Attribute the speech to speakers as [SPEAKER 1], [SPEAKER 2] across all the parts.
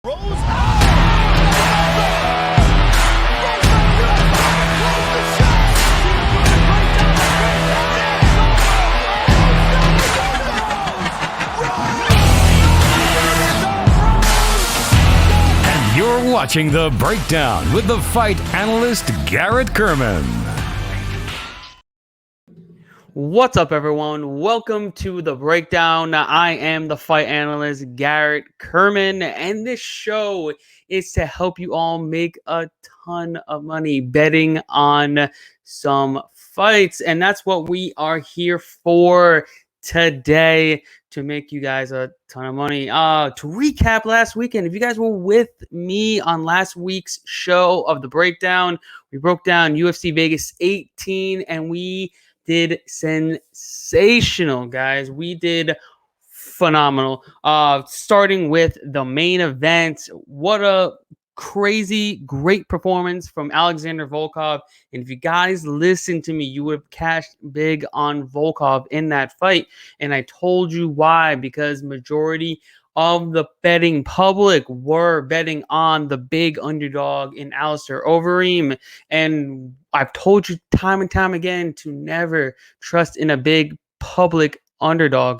[SPEAKER 1] And you're watching The Breakdown with the fight analyst Garrett Kerman.
[SPEAKER 2] What's up, everyone? Welcome to The Breakdown. I am the fight analyst Garrett Kerman, and this show is to help you all make a ton of money betting on some fights, and that's what we are here for today, to make you guys a ton of money. To recap last weekend, if you guys were with me on last week's show of The Breakdown, we broke down UFC Vegas 18, and we did sensational, guys. We did phenomenal. Starting with the main event. What a crazy, great performance from Alexander Volkov. And if you guys listened to me, you would have cashed big on Volkov in that fight. And I told you why, because majority of the betting public were betting on the big underdog in Alistair Overeem. And I've told you time and time again to never trust in a big public underdog.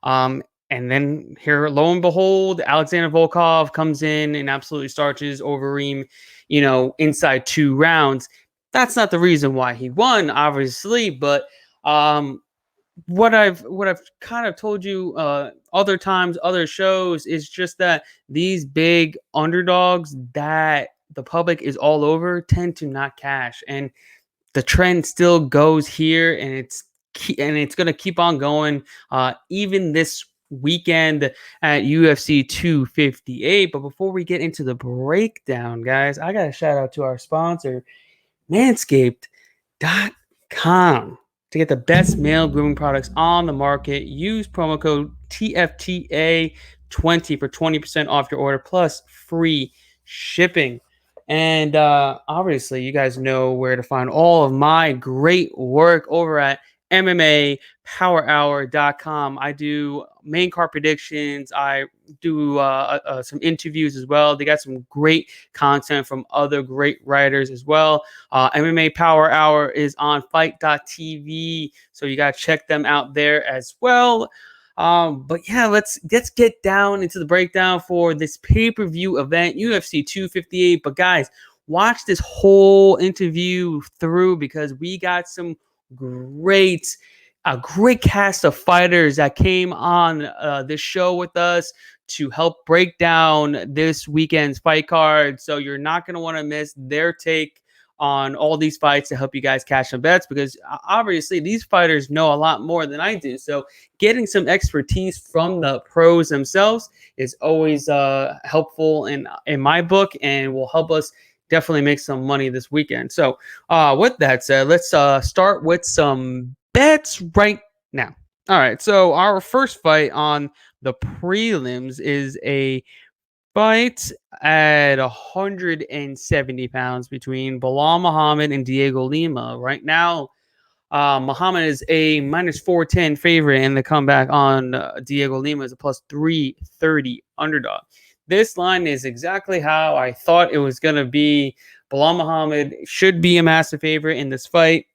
[SPEAKER 2] And then here, lo and behold, Alexander Volkov comes in and absolutely starches Overeem, inside 2 rounds. That's not the reason why he won, obviously, but what I've kind of told you other times, other shows, is just that these big underdogs that the public is all over tend to not cash, and the trend still goes here, and it's going to keep on going even this weekend at UFC 258. But before we get into the breakdown, guys, I got to shout out to our sponsor, Manscaped.com. To get the best male grooming products on the market, use promo code TFTA20 for 20% off your order plus free shipping. And obviously, you guys know where to find all of my great work over at MMAPowerHour.com. I do main card predictions. I do some interviews as well. They got some great content from other great writers as well. MMA Power Hour is on fight.tv, so you got to check them out there as well. But yeah, let's get down into the breakdown for this pay-per-view event, UFC 258. But guys, watch this whole interview through, because we got some great cast of fighters that came on this show with us to help break down this weekend's fight card. So you're not going to want to miss their take on all these fights to help you guys cash some bets, because obviously these fighters know a lot more than I do. So getting some expertise from the pros themselves is always helpful in my book, and will help us definitely make some money this weekend. So with that said, let's start with some bets right now. All right, so our first fight on the prelims is a fight at 170 pounds between Belal Muhammed and Diego Lima. Right now, Muhammad is a minus 410 favorite, and the comeback on Diego Lima is a plus 330 underdog. This line is exactly how I thought it was going to be. Belal Muhammad should be a massive favorite in this fight,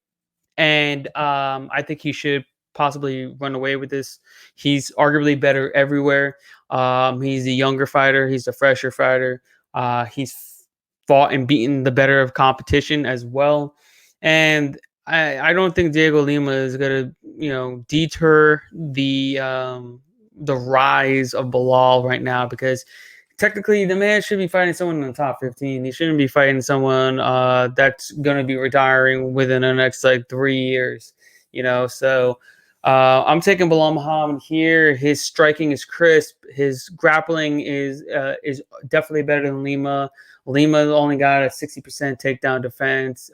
[SPEAKER 2] and I think he should possibly run away with this. He's arguably better everywhere. He's a younger fighter. He's a fresher fighter. He's fought and beaten the better of competition as well. And I don't think Diego Lima is going to, deter the rise of Belal right now, because technically the man should be fighting someone in the top 15. He shouldn't be fighting someone that's going to be retiring within the next 3 years, So I'm taking Belal Muhammad here. His striking is crisp. His grappling is definitely better than Lima. Lima only got a 60% takedown defense.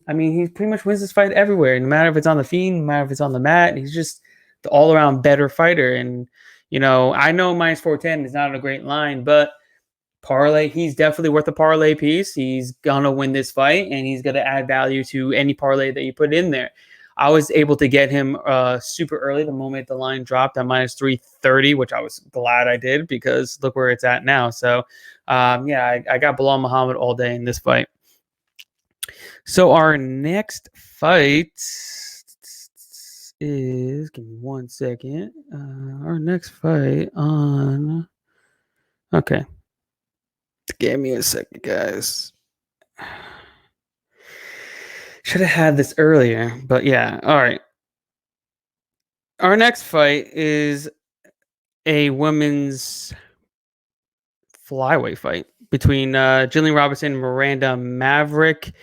[SPEAKER 2] He pretty much wins this fight everywhere. No matter if it's on the feet, no matter if it's on the mat. He's just the all-around better fighter. And, I know minus 410 is not a great line, but parlay, he's definitely worth a parlay piece. He's going to win this fight, and he's going to add value to any parlay that you put in there. I was able to get him super early the moment the line dropped at minus 330, which I was glad I did because look where it's at now. So, I got Belal Muhammad all day in this fight. So our next fight is, give me 1 second. Our next fight on, okay. Give me a second, guys. Should have had this earlier, but yeah. All right. Our next fight is a women's flyweight fight between Gillian Robertson and Miranda Maverick.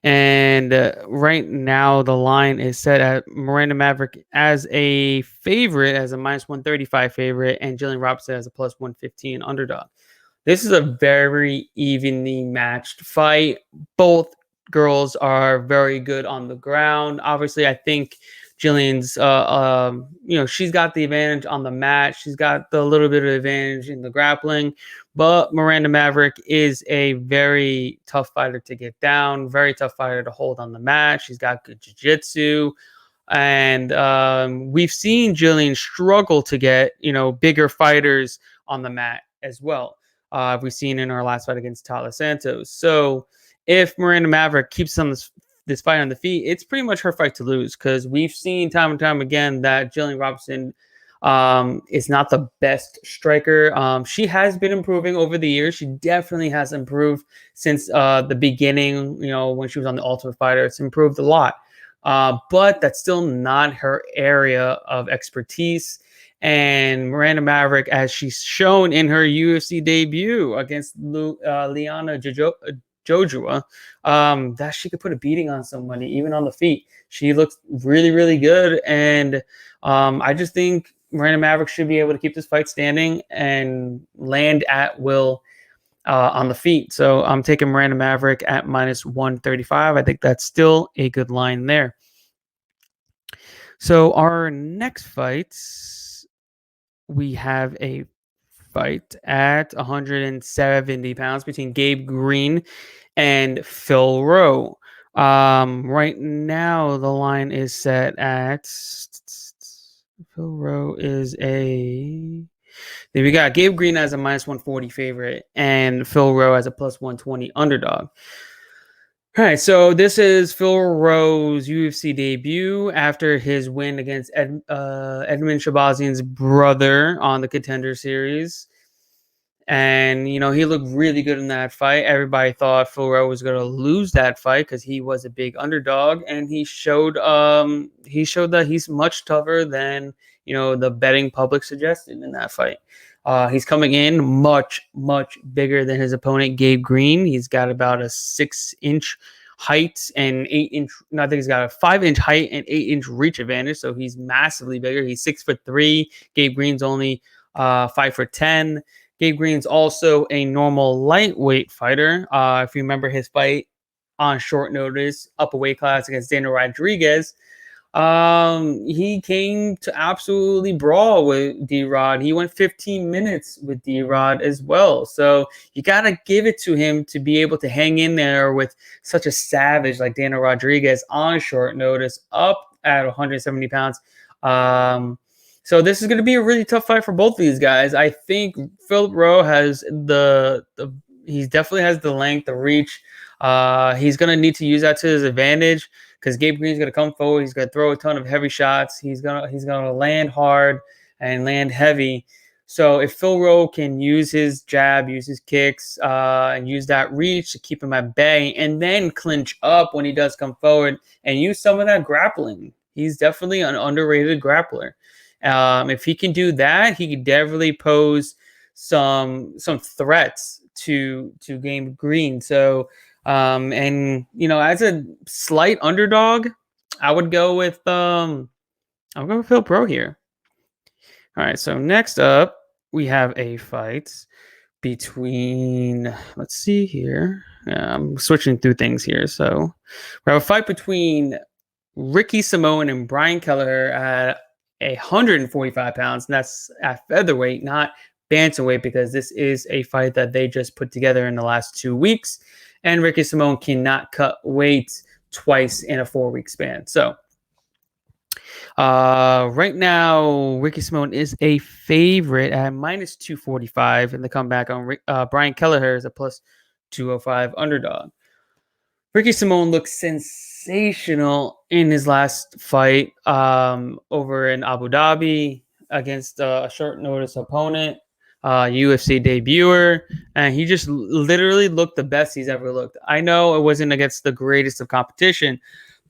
[SPEAKER 2] And right now, the line is set at Miranda Maverick as a favorite, as a minus 135 favorite, and Gillian Robertson as a plus 115 underdog. This is a very evenly matched fight. Both girls are very good on the ground. Obviously, I think Gillian's, she's got the advantage on the mat. She's got the little bit of advantage in the grappling. But Miranda Maverick is a very tough fighter to get down, very tough fighter to hold on the mat. She's got good jiu-jitsu. And we've seen Gillian struggle to get, bigger fighters on the mat as well. We've seen in our last fight against Tala Santos. So if Miranda Maverick keeps this fight on the feet, it's pretty much her fight to lose because we've seen time and time again that Gillian Robertson is not the best striker. She has been improving over the years. She definitely has improved since the beginning, when she was on The Ultimate Fighter. It's improved a lot. But that's still not her area of expertise. And Miranda Maverick, as she's shown in her UFC debut against Liana Jojua, that she could put a beating on somebody, even on the feet. She looks really, really good. And I just think Miranda Maverick should be able to keep this fight standing and land at will on the feet. So I'm taking Miranda Maverick at minus 135. I think that's still a good line there. So our next fights, we have a fight at 170 pounds between Gabe Green and Phil Rowe. Right now, the line is set at Phil Rowe is a. Then we got Gabe Green as a minus 140 favorite and Phil Rowe as a plus 120 underdog. All right, so this is Phil Rowe's UFC debut after his win against Edmund Shabazian's brother on the Contender Series. And, he looked really good in that fight. Everybody thought Phil Rowe was going to lose that fight because he was a big underdog. And he showed that he's much tougher than, the betting public suggested in that fight. He's coming in much, much bigger than his opponent, Gabe Green. He's got about a 6-inch height and 8-inch. No, I think he's got a 5-inch height and 8-inch reach advantage. So he's massively bigger. He's 6'3". Gabe Green's only 5'10". Gabe Green's also a normal lightweight fighter. If you remember his fight on short notice, up a weight class against Daniel Rodriguez, he came to absolutely brawl with D-Rod. He went 15 minutes with D-Rod as well. So you got to give it to him to be able to hang in there with such a savage like Daniel Rodriguez on short notice, up at 170 pounds. So this is going to be a really tough fight for both of these guys. I think Phillip Rowe has he definitely has the length, the reach. He's going to need to use that to his advantage because Gabe Green's going to come forward. He's going to throw a ton of heavy shots. He's going to land hard and land heavy. So if Phil Rowe can use his jab, use his kicks, and use that reach to keep him at bay, and then clinch up when he does come forward and use some of that grappling, he's definitely an underrated grappler. If he can do that, he can definitely pose some threats to Gabe Green. So, as a slight underdog, I would go with Phil Rowe here. All right. So next up, we have a fight between. Let's see here. I'm switching through things here. So we have a fight between Ricky Simone and Brian Kelleher at 145 pounds, and that's at featherweight, not bantamweight, because this is a fight that they just put together in the last 2 weeks, and Ricky Simone cannot cut weight twice in a 4-week span. So Right now, Ricky Simone is a favorite at minus 245, and the comeback on Brian Kelleher is a plus 205 underdog. Ricky Simone looked sensational in his last fight over in Abu Dhabi against a short notice opponent, UFC debuter, and he just literally looked the best he's ever looked. I know it wasn't against the greatest of competition,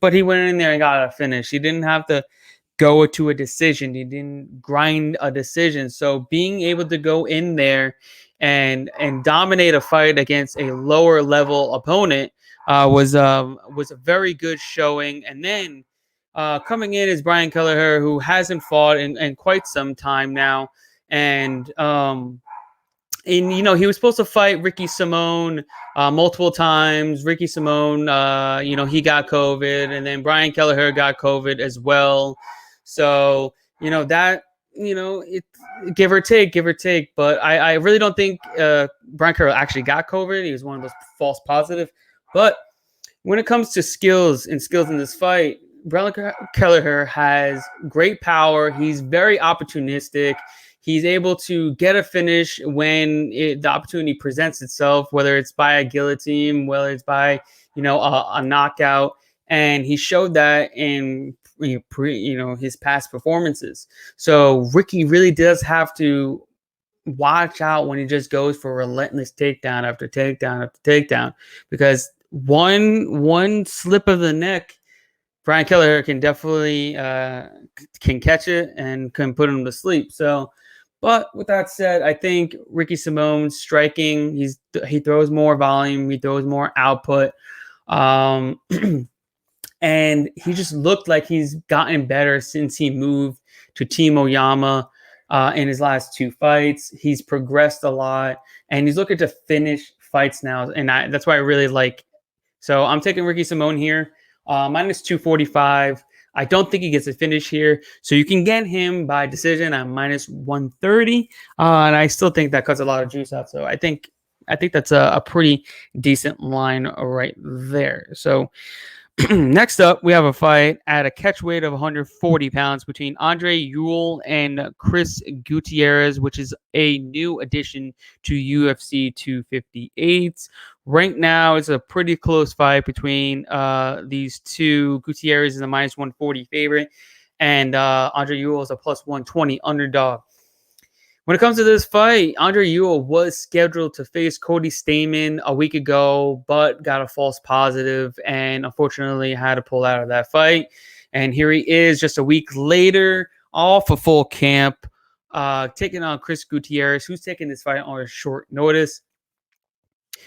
[SPEAKER 2] but he went in there and got a finish. He didn't have to go to a decision. He didn't grind a decision. So being able to go in there and dominate a fight against a lower level opponent was a very good showing. And then coming in is Brian Kelleher, who hasn't fought in quite some time now, and he was supposed to fight Ricky Simone multiple times. Ricky Simone, he got COVID, and then Brian Kelleher got COVID as well. So it give or take. But I really don't think Brian Kelleher actually got COVID. He was one of those false positive. But when it comes to skills in this fight, Brian Kelleher has great power. He's very opportunistic. He's able to get a finish when the opportunity presents itself, whether it's by a guillotine, whether it's by a knockout, and he showed that in his past performances. So Ricky really does have to watch out when he just goes for relentless takedown after takedown after takedown, because one slip of the neck, Brian Kelleher can definitely can catch it and can put him to sleep. So. But with that said, I think Ricky Simone's striking, he throws more volume, he throws more output. And he just looked like he's gotten better since he moved to Team Oyama in his last two fights. He's progressed a lot, and he's looking to finish fights now. And that's why I really like. So I'm taking Ricky Simone here, minus 245. I don't think he gets a finish here. So you can get him by decision at minus 130. And I still think that cuts a lot of juice out. So I think that's a pretty decent line right there. So next up, we have a fight at a catch weight of 140 pounds between Andre Ewell and Chris Gutierrez, which is a new addition to UFC 258. Right now, it's a pretty close fight between these two. Gutierrez is a minus 140 favorite, and Andre Ewell is a plus 120 underdog. When it comes to this fight, Andre Ewell was scheduled to face Cody Stamann a week ago, but got a false positive and unfortunately had to pull out of that fight. And here he is just a week later, off a full camp, taking on Chris Gutierrez, who's taking this fight on a short notice.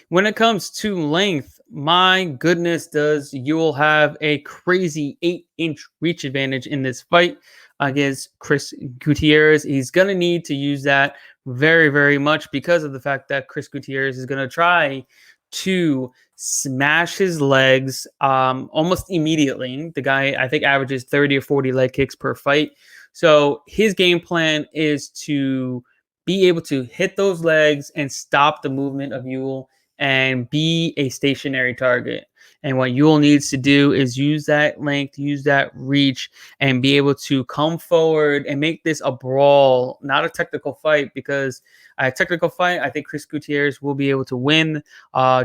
[SPEAKER 2] When it comes to length, my goodness, does Ewell have a crazy 8-inch reach advantage in this fight against Chris Gutierrez. He's going to need to use that very, very much because of the fact that Chris Gutierrez is going to try to smash his legs almost immediately. The guy, I think, averages 30 or 40 leg kicks per fight. So his game plan is to be able to hit those legs and stop the movement of Ewell and be a stationary target. And what Ewell needs to do is use that length, use that reach, and be able to come forward and make this a brawl, not a technical fight, because a technical fight, I think Chris Gutierrez will be able to win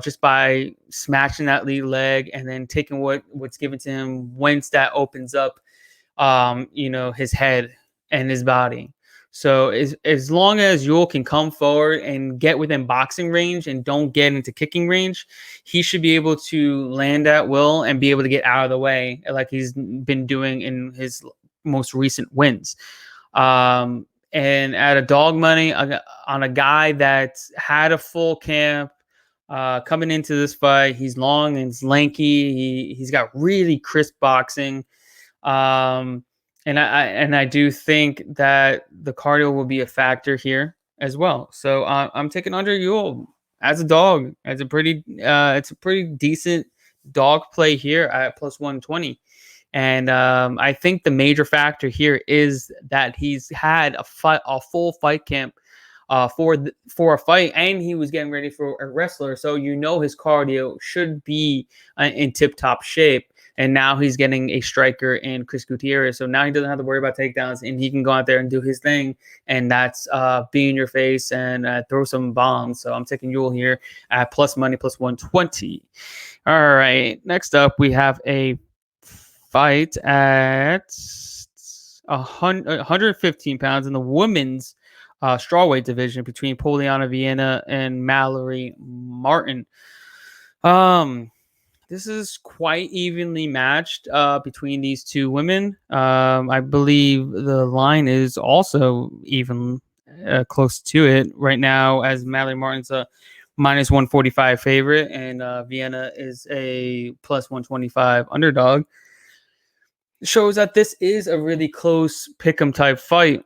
[SPEAKER 2] just by smashing that lead leg and then taking what's given to him once that opens up, his head and his body. So as long as Ewell can come forward and get within boxing range and don't get into kicking range, he should be able to land at will and be able to get out of the way like he's been doing in his most recent wins. And at a dog money on a guy that's had a full camp coming into this fight, he's long and he's lanky. He's got really crisp boxing. And I do think that the cardio will be a factor here as well. So I'm taking Andre Ewell as a dog, it's a pretty decent dog play here at plus 120. And I think the major factor here is that he's had a full fight camp for a fight, and he was getting ready for a wrestler. So his cardio should be in tip-top shape. And now he's getting a striker in Chris Gutierrez. So now he doesn't have to worry about takedowns, and he can go out there and do his thing. And that's be in your face and throw some bombs. So I'm taking Ewell here at plus money, plus 120. All right. Next up, we have a fight at 115 pounds in the women's strawweight division between Polyana Viana and Mallory Martin. This is quite evenly matched between these two women. I believe the line is also even close to it right now, as Mallory Martin's a minus 145 favorite, and Viana is a plus 125 underdog. Shows that this is a really close pick'em type fight.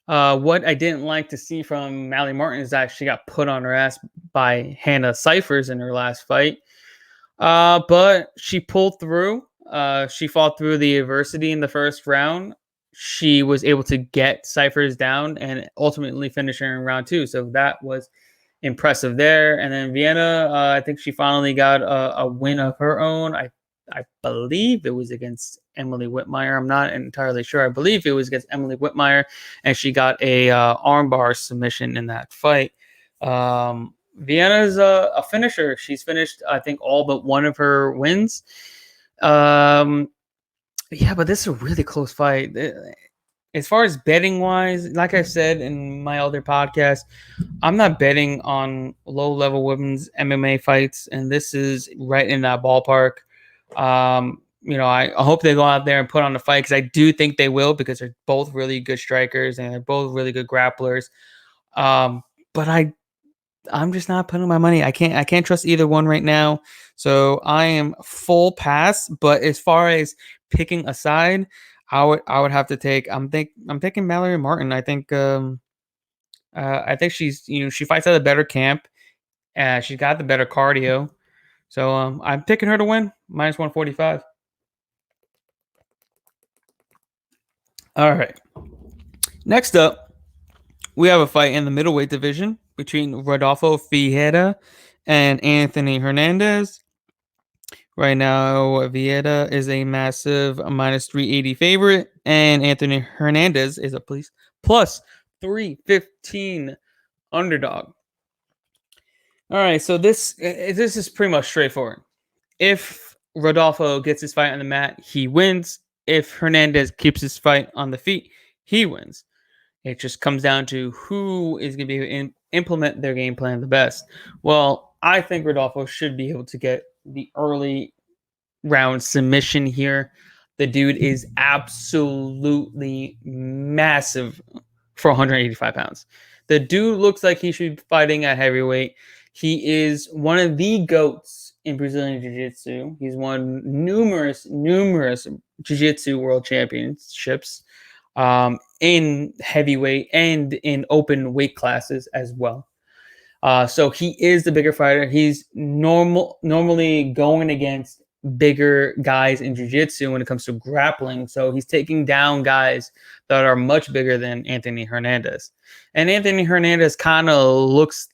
[SPEAKER 2] What I didn't like to see from Mallory Martin is that she got put on her ass by Hannah Cyphers in her last fight. But she pulled through. She fought through the adversity in the first round. She was able to get Cyphers down and ultimately finish her in round 2. So that was impressive there. And then Viana, I think she finally got a win of her own. I believe it was against Emily Whitmire. I'm not entirely sure. I believe it was against Emily Whitmire, and she got a armbar submission in that fight. Viana's a finisher. She's finished, I think, all but one of her wins. Yeah, but this is a really close fight. As far as betting wise, like I said in my other podcast, I'm not betting on low level women's MMA fights, and this is right in that ballpark. I hope they go out there and put on the fight, because I do think they will, because they're both really good strikers and they're both really good grapplers. But I'm just not putting my money. I can't trust either one right now. So I am full pass. But as far as picking a side, I would have to take. I'm taking Mallory Martin. I think she's she fights at a better camp. She's got the better cardio. So I'm picking her to win, minus 145. All right. Next up, we have a fight in the middleweight division between Rodolfo Vieira and Anthony Hernandez. Right now, Vieira is a massive minus 380 favorite, and Anthony Hernandez is a plus 315 underdog. All right, so this is pretty much straightforward. If Rodolfo gets his fight on the mat, he wins. If Hernandez keeps his fight on the feet, he wins. It just comes down to who is going to be able to implement their game plan the best. Well, I think Rodolfo should be able to get the early round submission here. The dude is absolutely massive for 185 pounds. The dude looks like he should be fighting at heavyweight. He is one of the GOATs in Brazilian Jiu-Jitsu. He's won numerous Jiu-Jitsu world championships in heavyweight and in open weight classes as well. So he is the bigger fighter. He's normally going against bigger guys in Jiu-Jitsu when it comes to grappling. So he's taking down guys that are much bigger than Anthony Hernandez. And Anthony Hernandez kind of looks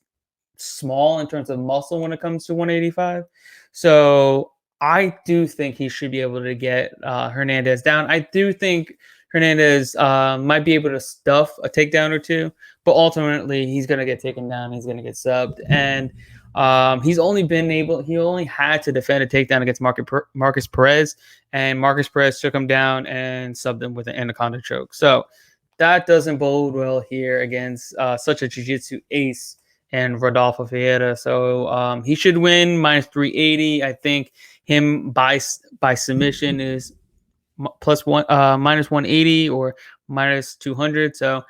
[SPEAKER 2] small in terms of muscle when it comes to 185. So I do think he should be able to get Hernandez down. I do think Hernandez might be able to stuff a takedown or two, but ultimately he's going to get taken down. He's going to get subbed. And he only had to defend a takedown against Marcus Perez, and Marcus Perez took him down and subbed him with an anaconda choke. So that doesn't bode well here against such a jiu-jitsu ace and Rodolfo Vieira. So he should win minus 380. I think him by submission is minus 180 or minus 200. So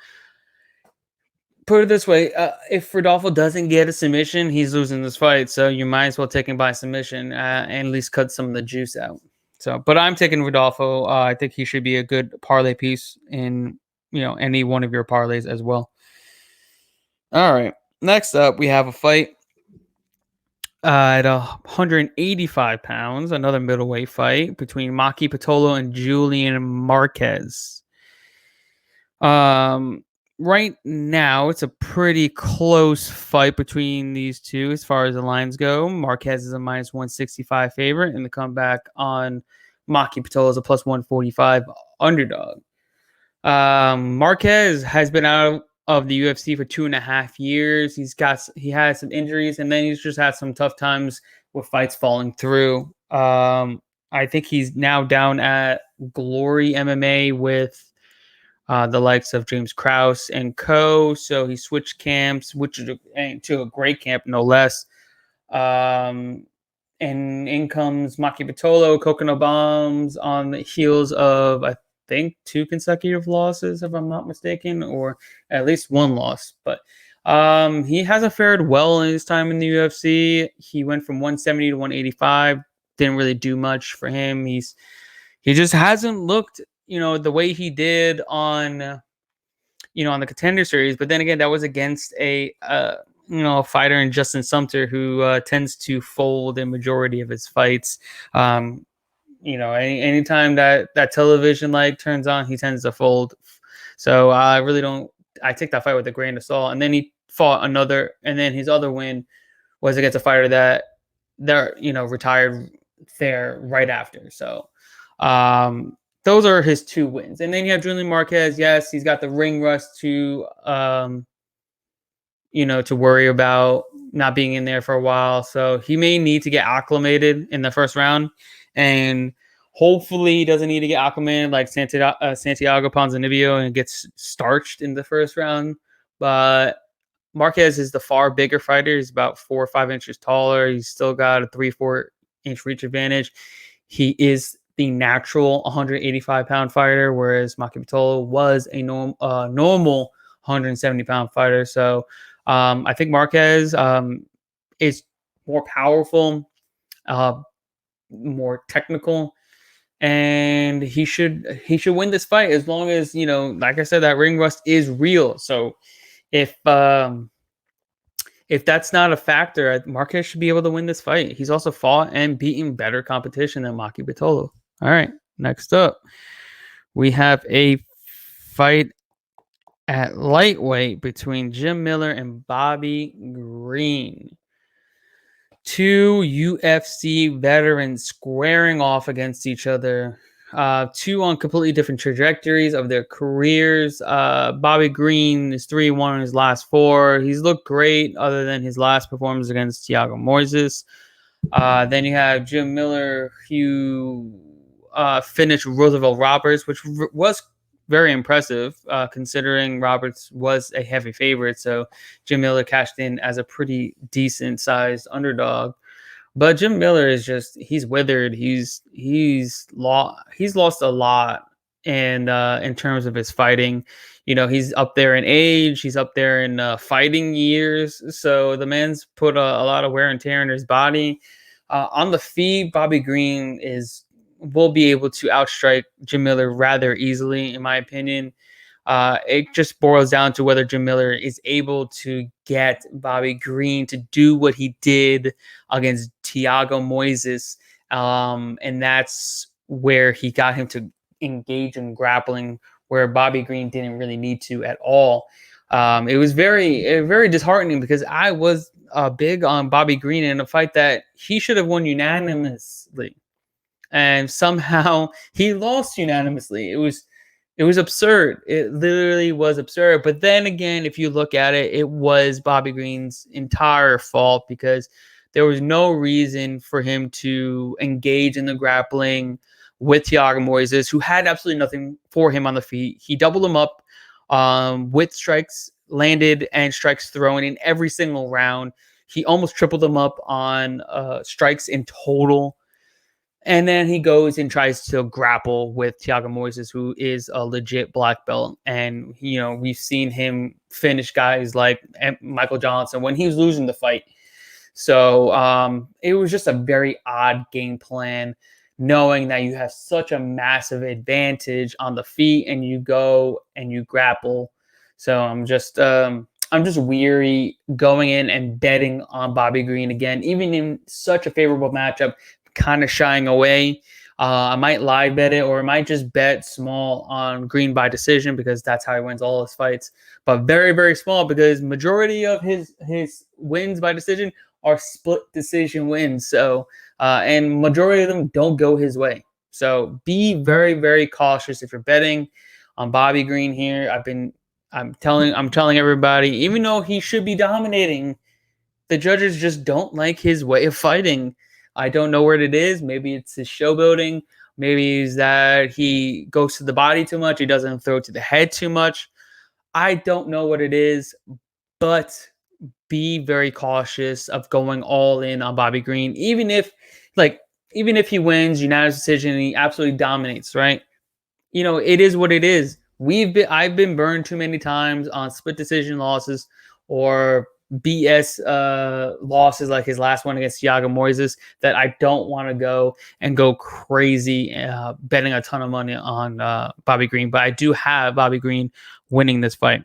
[SPEAKER 2] put it this way, if Rodolfo doesn't get a submission, he's losing this fight. So you might as well take him by submission and at least cut some of the juice out. So, but I'm taking Rodolfo. I think he should be a good parlay piece in any one of your parlays as well. All right. Next up, we have a fight at 185 pounds, another middleweight fight between Maki, Pitolo, and Julian Marquez. right now, it's a pretty close fight between these two as far as the lines go. Marquez is a minus 165 favorite, and the comeback on Maki Pitolo is a plus 145 underdog. Marquez has been out of the UFC for 2.5 years. He has some injuries, and then he's just had some tough times with fights falling through. I think he's now down at Glory MMA with the likes of James Krause and co. So he switched camps, which is to a great camp, no less. And in comes Maki Pitolo, Coconut Bombs on the heels of, I think, 2 consecutive losses, if I'm not mistaken, or at least 1 loss. But he hasn't fared well in his time in the UFC. He went from 170 to 185. Didn't really do much for him. He just hasn't looked, the way he did on, on the Contender Series. But then again, that was against a fighter in Justin Sumter who tends to fold in majority of his fights. Anytime that television light turns on, he tends to fold. So I really don't. I take that fight with a grain of salt. And then he fought another, and then his other win was against a fighter that retired there right after. So those are his 2 wins. And then you have Julian Marquez. Yes, he's got the ring rust to to worry about, not being in there for a while. So he may need to get acclimated in the first round. And hopefully he doesn't need to get acclimated like Santiago Ponzinibbio and gets starched in the first round. But Marquez is the far bigger fighter. He's about 4 or 5 inches taller. He's still got a 3-4 inch reach advantage. He is the natural 185-pound fighter, whereas Maki Pitolo was a normal 170-pound fighter. So I think Marquez is more powerful, more technical, and he should win this fight as long as, like I said, that ring rust is real. So if that's not a factor, Marquez should be able to win this fight. He's also fought and beaten better competition than Maki Pitolo. All right, next up, we have a fight at lightweight between Jim Miller and Bobby Green. 2 UFC veterans squaring off against each other. 2 on completely different trajectories of their careers. Bobby Green is 3-1 in his last 4. He's looked great other than his last performance against Thiago Moises. Then you have Jim Miller, who finished Roosevelt Roberts, which was very impressive considering Roberts was a heavy favorite. So Jim Miller cashed in as a pretty decent sized underdog. But Jim Miller is he's withered. He's lost a lot in terms of his fighting. He's up there in age. He's up there in fighting years. So the man's put a lot of wear and tear in his body. On the feet, Bobby Green will be able to outstrike Jim Miller rather easily, in my opinion. It just boils down to whether Jim Miller is able to get Bobby Green to do what he did against Thiago Moises. And that's where he got him to engage in grappling, where Bobby Green didn't really need to at all. It was very disheartening because I was big on Bobby Green in a fight that he should have won unanimously. And somehow he lost unanimously. It was absurd. It literally was absurd. But then again, if you look at it, it was Bobby Green's entire fault because there was no reason for him to engage in the grappling with Thiago Moises, who had absolutely nothing for him on the feet. He doubled him up with strikes landed and strikes thrown in every single round. He almost tripled him up on strikes in total. And then he goes and tries to grapple with Thiago Moises, who is a legit black belt. And, we've seen him finish guys like Michael Johnson when he was losing the fight. So it was just a very odd game plan, knowing that you have such a massive advantage on the feet and you go and you grapple. So I'm just weary going in and betting on Bobby Green again, even in such a favorable matchup, kind of shying away. I might live bet it, or I might just bet small on Green by decision because that's how he wins all his fights. But very, very small because majority of his wins by decision are split decision wins. So and majority of them don't go his way. So be very, very cautious if you're betting on Bobby Green here. I'm telling everybody, even though he should be dominating, the judges just don't like his way of fighting. I don't know what it is. Maybe it's his showboating. Maybe it's that he goes to the body too much. He doesn't throw to the head too much. I don't know what it is, but be very cautious of going all in on Bobby Green, even if he wins unanimous decision and he absolutely dominates, right? It is what it is. I've been burned too many times on split decision losses or BS losses like his last one against Thiago Moises that I don't want to go crazy betting a ton of money on Bobby Green. But I do have Bobby Green winning this fight.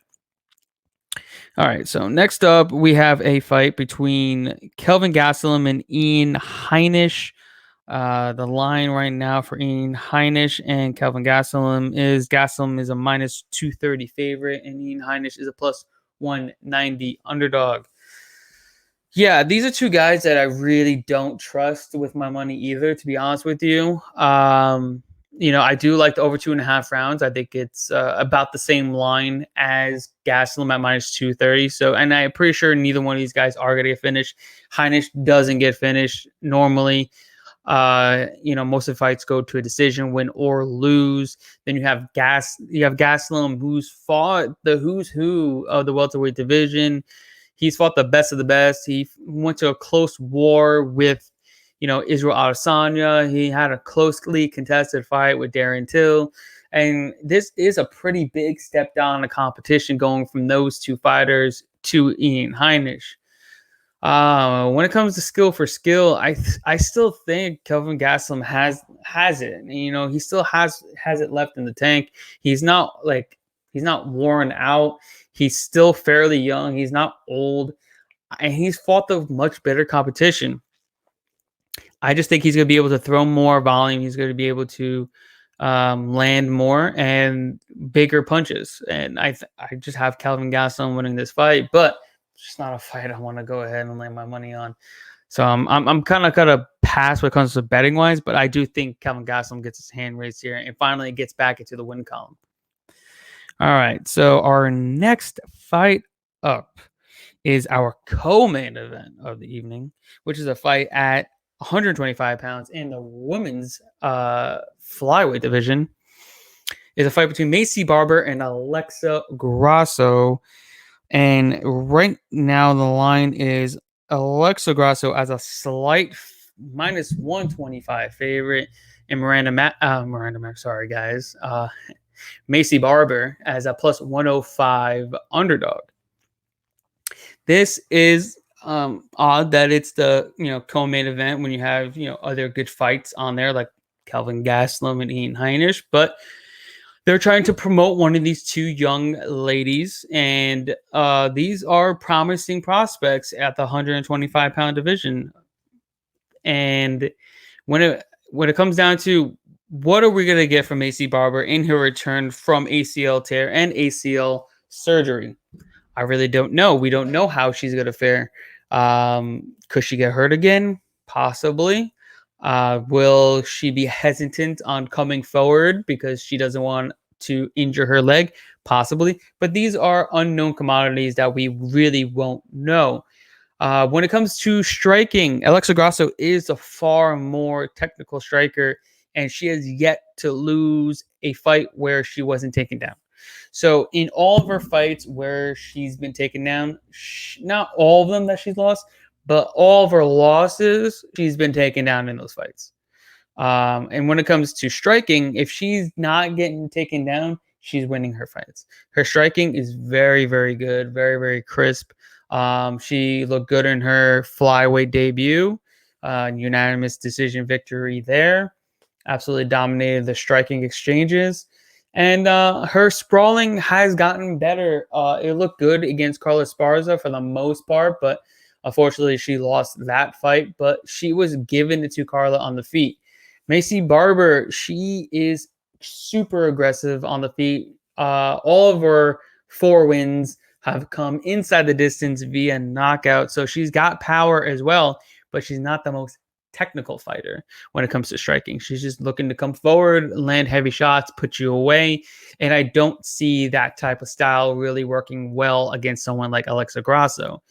[SPEAKER 2] All right, so next up, we have a fight between Kelvin Gastelum and Ian Heinisch. The line right now for Ian Heinisch and Kelvin Gastelum is a minus 230 favorite, and Ian Heinisch is a plus 190 underdog. Yeah, these are two guys that I really don't trust with my money either, to be honest with you. I do like the over 2.5 rounds. I think it's about the same line as Gastelum at minus 230. So, and I'm pretty sure neither one of these guys are going to get finished. Heinisch doesn't get finished normally. Most of the fights go to a decision, win or lose. Then you have Gastelum, who's fought the who's who of the welterweight division. He's fought the best of the best. He went to a close war with, Israel Adesanya. He had a closely contested fight with Darren Till. And this is a pretty big step down in the competition going from those two fighters to Ian Heinisch. When it comes to skill for skill, I still think Kelvin Gastelum has it. He still has it left in the tank. He's not worn out. He's still fairly young. He's not old, and he's fought the much better competition. I just think he's going to be able to throw more volume. He's going to be able to land more and bigger punches. And I just have Kelvin Gastelum winning this fight, but it's just not a fight I want to go ahead and lay my money on. So I'm kind of gonna pass when it comes to betting wise, but I do think Kelvin Gastelum gets his hand raised here and finally gets back into the win column. All right, so our next fight up is our co-main event of the evening, which is a fight at 125 pounds in the women's flyweight division. It's a fight between Maycee Barber and Alexa Grasso. And right now the line is Alexa Grasso as a slight minus 125 favorite, and Maycee Barber as a plus 105 underdog. This is odd that it's the co-main event when you have other good fights on there like Kelvin Gastelum and Ian Heinisch, but they're trying to promote one of these two young ladies, and these are promising prospects at the 125-pound division. And when it comes down to what are we going to get from Maycee Barber in her return from ACL tear and ACL surgery, I really don't know. We don't know how she's going to fare. Could she get hurt again? Possibly. Will she be hesitant on coming forward because she doesn't want to injure her leg? Possibly. But these are unknown commodities that we really won't know. When it comes to striking, Alexa Grasso is a far more technical striker, and she has yet to lose a fight where she wasn't taken down. So in all of her fights where she's been taken down, not all of them that she's lost, but all of her losses, she's been taken down in those fights. And when it comes to striking, if she's not getting taken down, she's winning her fights. Her striking is very, very good, very, very crisp. She looked good in her flyweight debut, unanimous decision victory there. Absolutely dominated the striking exchanges. And her sprawling has gotten better. It looked good against Carla Esparza for the most part, but unfortunately she lost that fight. But she was given it to Carla on the feet. Maycee Barber, she is super aggressive on the feet. All of her 4 wins have come inside the distance via knockout. So she's got power as well, but she's not the most technical fighter when it comes to striking. She's just looking to come forward, land heavy shots, put you away. And I don't see that type of style really working well against someone like Alexa Grasso.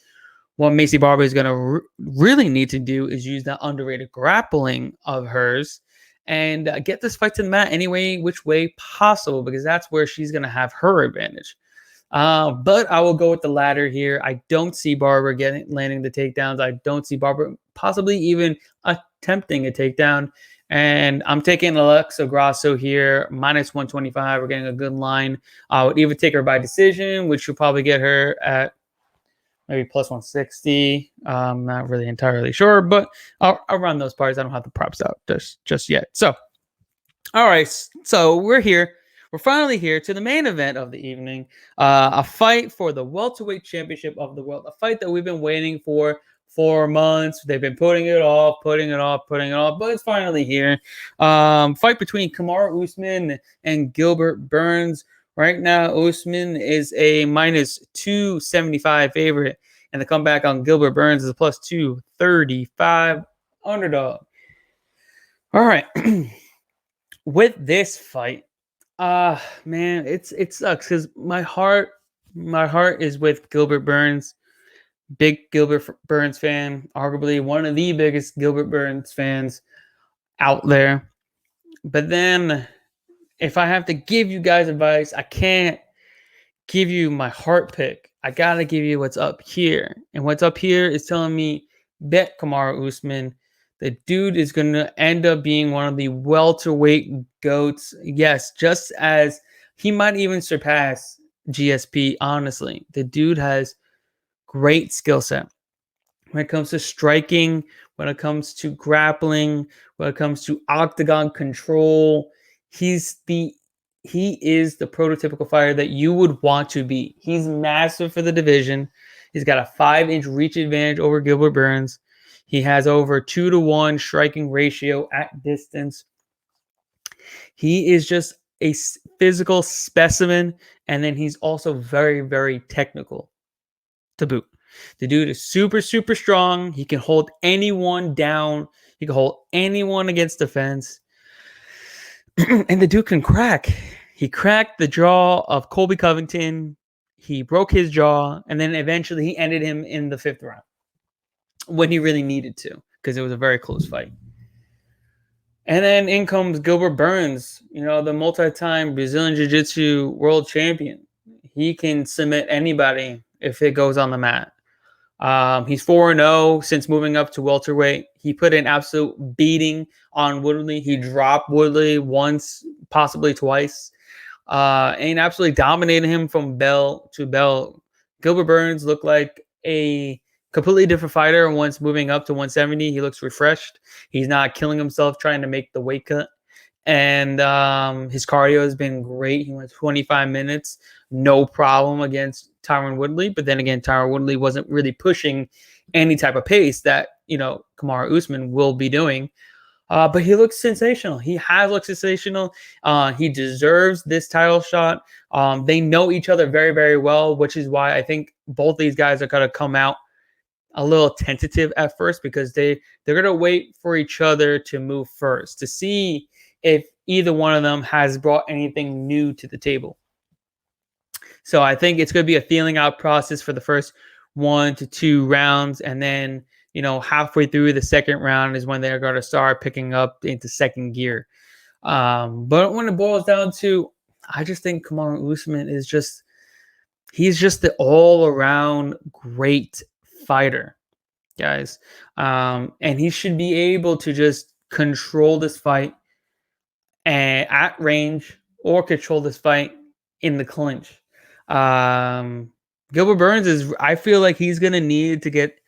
[SPEAKER 2] What Maycee Barber is going to really need to do is use that underrated grappling of hers and get this fight to the mat any way, which way possible, because that's where she's going to have her advantage. But I will go with the latter here. I don't see Barber landing the takedowns. I don't see Barber possibly even attempting a takedown. And I'm taking Alexa Grasso here, minus 125. We're getting a good line. I would even take her by decision, which will probably get her at maybe plus 160. Not really entirely sure, but I'll run those parts. I don't have the props out just yet. So, all right. So we're here. We're finally here to the main event of the evening. A fight for the welterweight championship of the world. A fight that we've been waiting for months. They've been putting it off, but it's finally here. Fight between Kamaru Usman and Gilbert Burns. Right now, Usman is a minus 275 favorite, and the comeback on Gilbert Burns is a plus 235 underdog. All right. With this fight, man, it sucks because my heart is with Gilbert Burns. Big Gilbert Burns fan, arguably one of the biggest Gilbert Burns fans out there. But then, if I have to give you guys advice, I can't give you my heart pick. I gotta give you what's up here. And what's up here is telling me bet Kamaru Usman. The dude is going to end up being one of the welterweight GOATs. Yes, just as he might even surpass GSP, honestly. The dude has great skill set. When it comes to striking, when it comes to grappling, when it comes to octagon control, he is the prototypical fighter that you would want to be. He's massive for the division. He's got a 5-inch reach advantage over Gilbert Burns. He has over 2-to-1 striking ratio at distance. He is just a physical specimen, and then he's also very, very technical to boot. The dude is super, super strong. He can hold anyone down. He can hold anyone against the fence. And the dude can crack. He cracked the jaw of Colby Covington. He broke his jaw, and then eventually he ended him in the 5th round when he really needed to, because it was a very close fight. And then in comes Gilbert Burns, the multi-time Brazilian Jiu-Jitsu world champion. He can submit anybody if it goes on the mat. He's 4-0 since moving up to welterweight. He put an absolute beating on Woodley. He dropped Woodley once, possibly twice, and absolutely dominated him from bell to bell. Gilbert Burns looked like a completely different fighter once moving up to 170. He looks refreshed. He's not killing himself trying to make the weight cut. And his cardio has been great. He went 25 minutes, no problem against Tyron Woodley. But then again, Tyron Woodley wasn't really pushing any type of pace that, Kamaru Usman will be doing. But he looks sensational. He has looked sensational. He deserves this title shot. They know each other very, very well, which is why I think both these guys are going to come out a little tentative at first, because they're going to wait for each other to move first to see if either one of them has brought anything new to the table. So I think it's going to be a feeling out process for the first 1 to 2 rounds. And then, halfway through the second round is when they're going to start picking up into second gear. But when it boils down to, I just think Kamaru Usman he's just the all around great fighter, guys. And he should be able to just control this fight at range, or control this fight in the clinch. Gilbert Burns I feel like he's going to need to get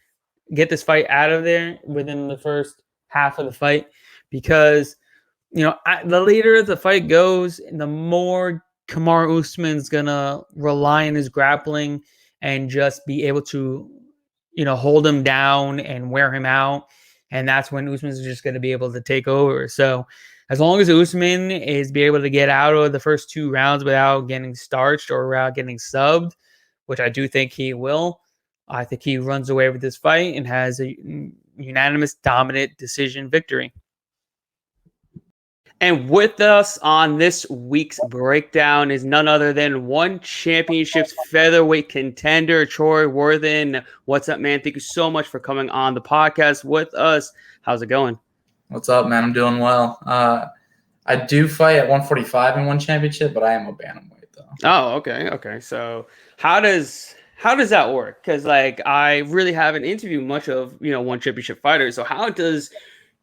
[SPEAKER 2] this fight out of there within the first half of the fight, because, the later the fight goes, the more Kamaru Usman's going to rely on his grappling and just be able to, hold him down and wear him out. And that's when Usman's just going to be able to take over. So as long as Usman is be able to get out of the first 2 rounds without getting starched or without getting subbed, which I do think he will, I think he runs away with this fight and has a unanimous dominant decision victory. And with us on this week's breakdown is none other than one championship's featherweight contender, Troy Worthen. What's up, man? Thank you so much for coming on the podcast with us. How's it going?
[SPEAKER 3] What's up, man? I'm doing well. I do fight at 145 in one championship, but I am a bantamweight, though.
[SPEAKER 2] Oh, okay. So how does that work? Because I really haven't interviewed much of one championship fighters. So how does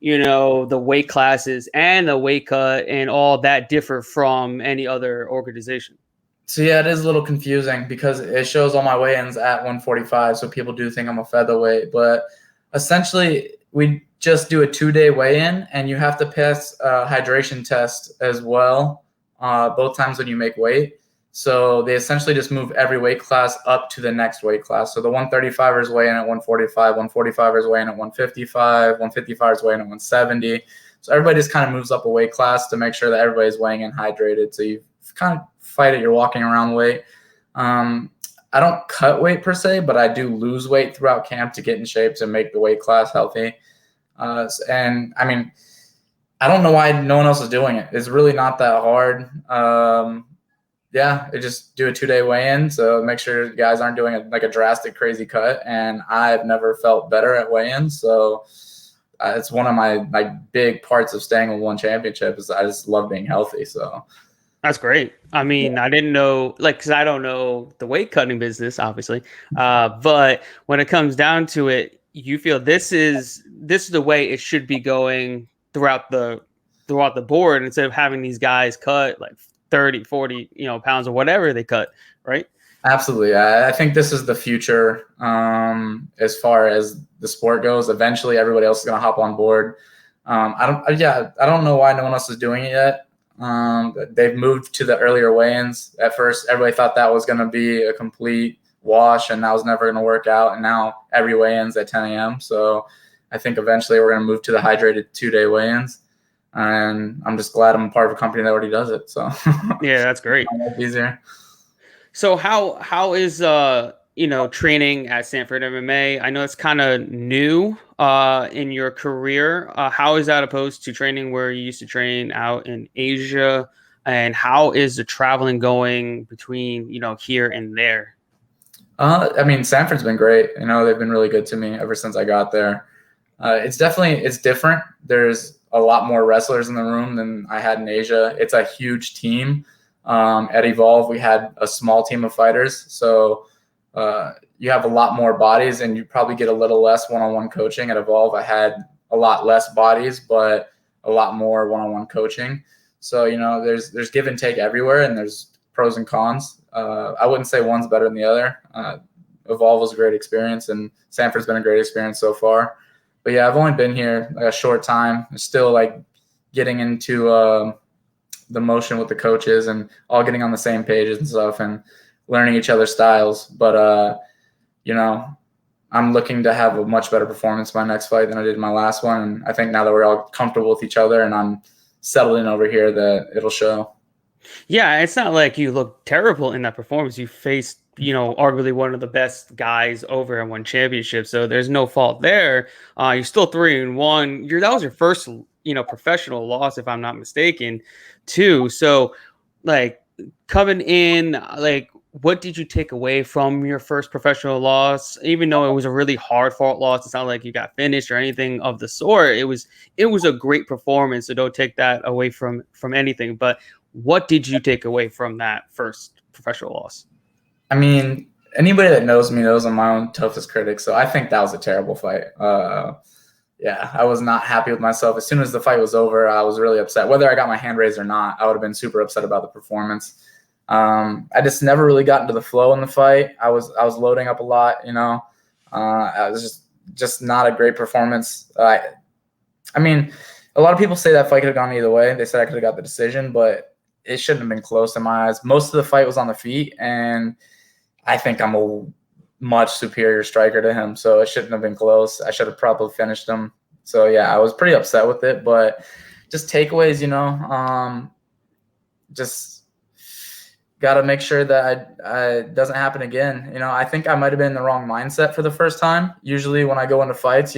[SPEAKER 2] the weight classes and the weight cut and all that differ from any other organization?
[SPEAKER 3] So, yeah, it is a little confusing because it shows all my weigh-ins at 145, so people do think I'm a featherweight. But essentially, we just do a 2-day weigh-in, and you have to pass a hydration test as well both times when you make weight. So they essentially just move every weight class up to the next weight class. So the 135ers weigh in at 145, 145ers weigh in at 155, 155ers weigh in at 170. So everybody just kind of moves up a weight class to make sure that everybody's weighing in hydrated. So you kind of fight it, you're walking around weight. I don't cut weight per se, but I do lose weight throughout camp to get in shape to make the weight class healthy. And I mean, I don't know why no one else is doing it. It's really not that hard. Yeah, they just do a 2-day weigh-in, so make sure guys aren't doing a drastic, crazy cut. And I've never felt better at weigh-ins, so it's one of my big parts of staying with one championship is I just love being healthy. So
[SPEAKER 2] that's great. I mean, I didn't know, because I don't know the weight cutting business, obviously, but when it comes down to it, you feel this is the way it should be going throughout the board instead of having these guys cut 30, 40, pounds or whatever they cut, right?
[SPEAKER 3] Absolutely. I think this is the future as far as the sport goes. Eventually, everybody else is going to hop on board. I don't know why no one else is doing it yet. They've moved to the earlier weigh-ins. At first, everybody thought that was going to be a complete wash, and that was never going to work out. And now every weigh-in's at 10 a.m. So I think eventually we're going to move to the hydrated 2-day weigh-ins. And I'm just glad I'm a part of a company that already does it. So
[SPEAKER 2] yeah, that's great.
[SPEAKER 3] Easier.
[SPEAKER 2] So how is training at Sanford MMA? I know it's kind of new in your career. How is that opposed to training where you used to train out in Asia? And how is the traveling going between here and there?
[SPEAKER 3] I mean, Sanford's been great. They've been really good to me ever since I got there. It's different. There's a lot more wrestlers in the room than I had in Asia. It's a huge team. At Evolve, we had a small team of fighters. So you have a lot more bodies and you probably get a little less one-on-one coaching. At Evolve, I had a lot less bodies, but a lot more one-on-one coaching. So, there's give and take everywhere and there's pros and cons. I wouldn't say one's better than the other. Evolve was a great experience and Sanford's been a great experience so far. But yeah, I've only been here a short time. I'm still getting into the motion with the coaches and all getting on the same pages and stuff and learning each other's styles. But, I'm looking to have a much better performance my next fight than I did in my last one. And I think now that we're all comfortable with each other and I'm settled in over here that it'll show.
[SPEAKER 2] Yeah, it's not like you look terrible in that performance. You faced arguably one of the best guys over in one championship. So there's no fault there. You're still 3-1. That was your first, professional loss, if I'm not mistaken, too. So coming in, what did you take away from your first professional loss? Even though it was a really hard fought loss, it's not like you got finished or anything of the sort. It was a great performance. So don't take that away from anything. But what did you take away from that first professional loss?
[SPEAKER 3] I mean, anybody that knows me knows I'm my own toughest critic. So I think that was a terrible fight. Yeah, I was not happy with myself. As soon as the fight was over, I was really upset. Whether I got my hand raised or not, I would have been super upset about the performance. I just never really got into the flow in the fight. I was loading up a lot, I was just not a great performance. I mean, a lot of people say that fight could have gone either way. They said I could have got the decision, but it shouldn't have been close in my eyes. Most of the fight was on the feet, and I think I'm a much superior striker to him, so it shouldn't have been close. I should have probably finished him So yeah, I was pretty upset with it, but just takeaways, just got to make sure that it doesn't happen again. I think I might've been in the wrong mindset for the first time. Usually when I go into fights,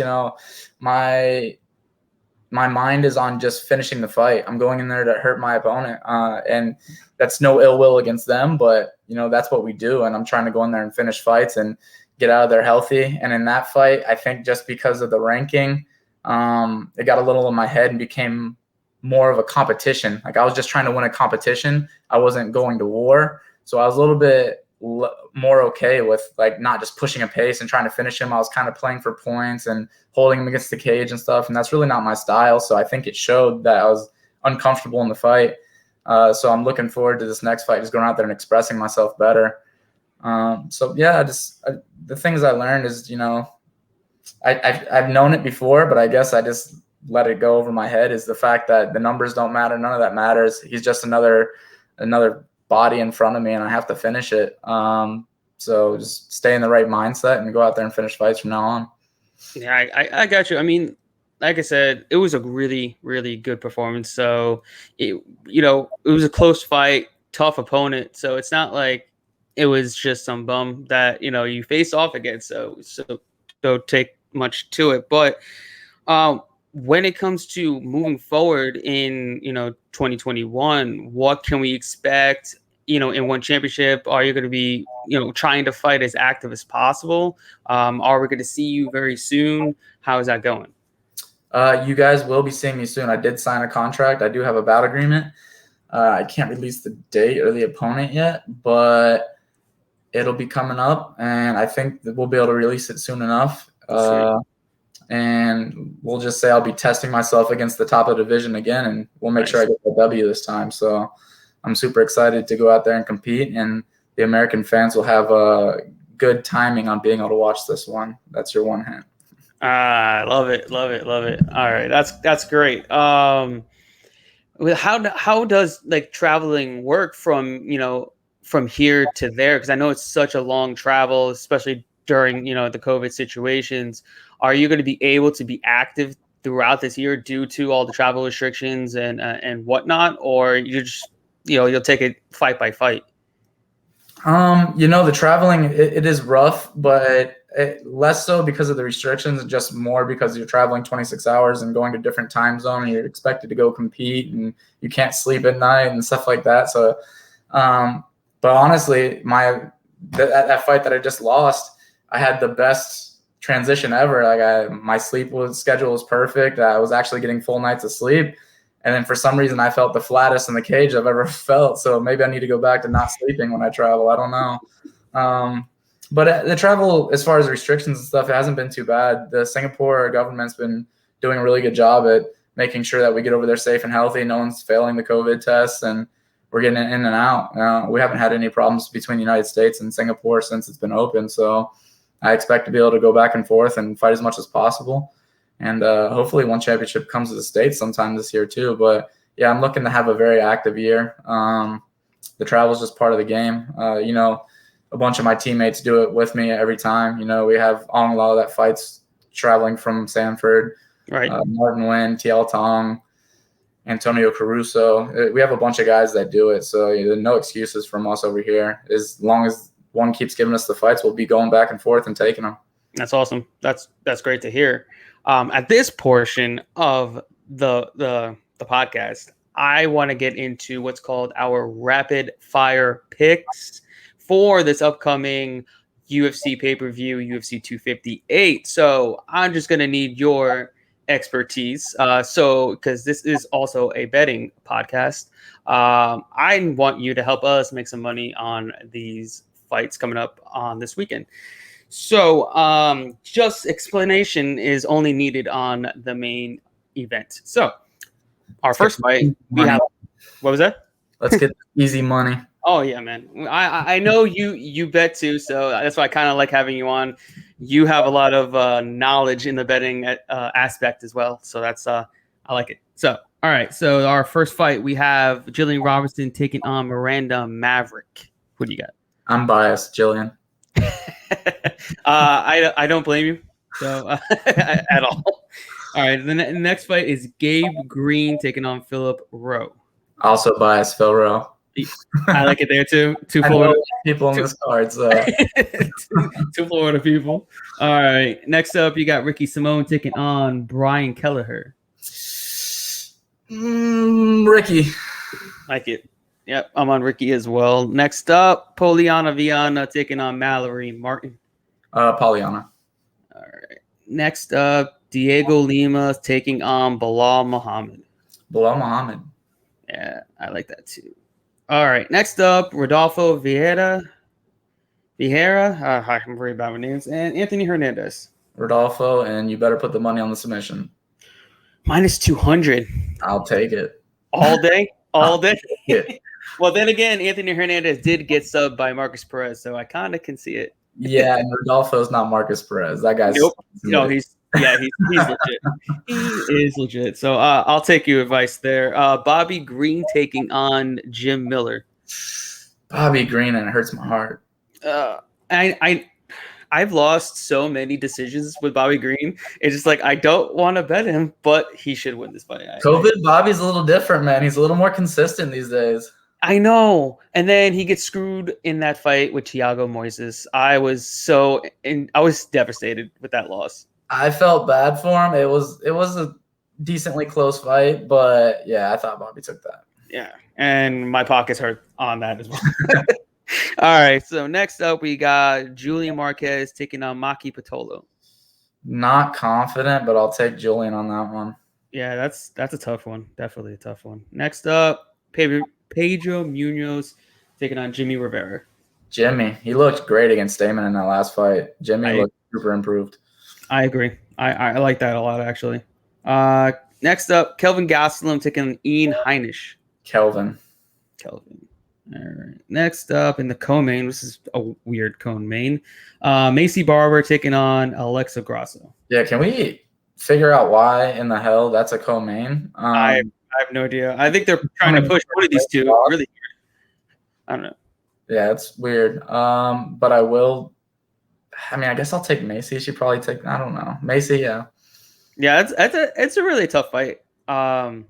[SPEAKER 3] my mind is on just finishing the fight. I'm going in there to hurt my opponent. And that's no ill will against them, but that's what we do. And I'm trying to go in there and finish fights and get out of there healthy. And in that fight, I think just because of the ranking, it got a little in my head and became more of a competition. Like I was just trying to win a competition. I wasn't going to war. So I was a little bit more okay with like not just pushing a pace and trying to finish him. I was kind of playing for points and holding him against the cage and stuff. And that's really not my style. So I think it showed that I was uncomfortable in the fight. So I'm looking forward to this next fight, just going out there and expressing myself better. So yeah, the things I learned is, I've known it before, but I guess I just let it go over my head, is the fact that the numbers don't matter. None of that matters. He's just another body in front of me, and I have to finish it. So just stay in the right mindset and go out there and finish fights from now on.
[SPEAKER 2] Yeah, I got you. I mean, like I said, it was a really, really good performance. So it was a close fight, tough opponent. So it's not like it was just some bum that, you face off against. So don't take much to it. But when it comes to moving forward in, 2021, what can we expect, in one championship? Are you going to be, trying to fight as active as possible? Are we going to see you very soon? How is that going?
[SPEAKER 3] You guys will be seeing me soon. I did sign a contract. I do have a bout agreement. I can't release the date or the opponent yet, but it'll be coming up, and I think that we'll be able to release it soon enough. And we'll just say I'll be testing myself against the top of the division again, and we'll make sure I get the W this time. So I'm super excited to go out there and compete, and the American fans will have a good timing on being able to watch this one. That's your one hint.
[SPEAKER 2] Love it. All right, that's great. How does like traveling work from from here to there? Because I know it's such a long travel, especially during the COVID situations. Are you going to be able to be active throughout this year due to all the travel restrictions and whatnot, or you just you'll take it fight by fight?
[SPEAKER 3] The traveling, it is rough, but less so because of the restrictions, just more because you're traveling 26 hours and going to different time zone, and you're expected to go compete, and you can't sleep at night and stuff like that. So, but honestly, that fight that I just lost, I had the best transition ever. Like my schedule was perfect. I was actually getting full nights of sleep. And then for some reason, I felt the flattest in the cage I've ever felt. So maybe I need to go back to not sleeping when I travel. I don't know. But the travel, as far as restrictions and stuff, it hasn't been too bad. The Singapore government's been doing a really good job at making sure that we get over there safe and healthy. No one's failing the COVID tests, and we're getting in and out. We haven't had any problems between the United States and Singapore since it's been open. So I expect to be able to go back and forth and fight as much as possible. And hopefully one championship comes to the States sometime this year too. But yeah, I'm looking to have a very active year. The travel is just part of the game. A bunch of my teammates do it with me every time. We have Ong Lao that fights traveling from Sanford,
[SPEAKER 2] right?
[SPEAKER 3] Martin Nguyen, TL Tong, Antonio Caruso. We have a bunch of guys that do it. So no excuses from us over here. As long as one keeps giving us the fights, we'll be going back and forth and taking them.
[SPEAKER 2] That's awesome. That's great to hear. At this portion of the podcast, I want to get into what's called our rapid fire picks for this upcoming UFC pay-per-view, UFC 258. So I'm just going to need your expertise. Because this is also a betting podcast, I want you to help us make some money on these fights coming up on this weekend. So just we is only needed on the main event. So our first fight, we have, what was that?
[SPEAKER 3] Let's get easy money.
[SPEAKER 2] Oh yeah, man. I know you bet too, so that's why I kind of like having you on. You have a lot of knowledge in the betting aspect as well, so that's I like it. So all right, so our first fight, we have Gillian Robertson taking on Miranda Maverick. Who do you got?
[SPEAKER 3] I'm biased, Julian.
[SPEAKER 2] I don't blame you, so at all. All right, the next fight is Gabe Green taking on Phillip Rowe.
[SPEAKER 3] Also biased, Phil Rowe.
[SPEAKER 2] I like it there too. Two
[SPEAKER 3] I know
[SPEAKER 2] Florida
[SPEAKER 3] people in this card, so
[SPEAKER 2] two Florida people. All right, next up you got Ricky Simone taking on Brian Kelleher.
[SPEAKER 3] Ricky.
[SPEAKER 2] Like it. Yep, I'm on Ricky as well. Next up, Polyana Viana taking on Mallory Martin.
[SPEAKER 3] Polyana.
[SPEAKER 2] All right. Next up, Diego Lima taking on Belal Muhammed.
[SPEAKER 3] Belal Muhammed.
[SPEAKER 2] Yeah, I like that too. All right. Next up, Rodolfo Vieira. I'm worried about my names. And Anthony Hernandez.
[SPEAKER 3] Rodolfo, and you better put the money on the submission.
[SPEAKER 2] Minus 200.
[SPEAKER 3] I'll take it.
[SPEAKER 2] All day? All day?
[SPEAKER 3] Yeah.
[SPEAKER 2] Well, then again, Anthony Hernandez did get subbed by Marcus Perez, so I kind of can see it.
[SPEAKER 3] Yeah, and Rodolfo's not Marcus Perez. That guy's
[SPEAKER 2] no, he's legit. He is legit. So I'll take your advice there. Bobby Green taking on Jim Miller.
[SPEAKER 3] Bobby Green, and it hurts my heart.
[SPEAKER 2] I've lost so many decisions with Bobby Green. It's just like I don't want to bet him, but he should win this fight.
[SPEAKER 3] Bobby's a little different, man. He's a little more consistent these days.
[SPEAKER 2] I know. And then he gets screwed in that fight with Thiago Moises. I was devastated with that loss. I
[SPEAKER 3] felt bad for him. It was a decently close fight, but yeah, I thought Bobby took that.
[SPEAKER 2] Yeah, and my pockets hurt on that as well. All right, so next up we got Julian Marquez taking on Maki Pitolo.
[SPEAKER 3] Not confident, but I'll take Julian on that one.
[SPEAKER 2] Yeah, that's a tough one. Definitely a tough one. Next up, Pedro Munoz taking on Jimmy Rivera.
[SPEAKER 3] Jimmy, he looked great against Damon in that last fight. Jimmy looked super improved.
[SPEAKER 2] I agree. I like that a lot, actually. Next up, Kelvin Gastelum taking on Ian Heinisch.
[SPEAKER 3] Kelvin.
[SPEAKER 2] All right. Next up in the co-main, this is a weird co-main. Maycee Barber taking on Alexa Grasso.
[SPEAKER 3] Yeah, can we figure out why in the hell that's a co-main?
[SPEAKER 2] I have no idea. I think they're trying to push one of these two. Really, I don't know.
[SPEAKER 3] Yeah, it's weird. But I will. I mean, I guess I'll take Maycee. She'd probably take. I don't know. Maycee, yeah.
[SPEAKER 2] Yeah, it's a really tough fight. I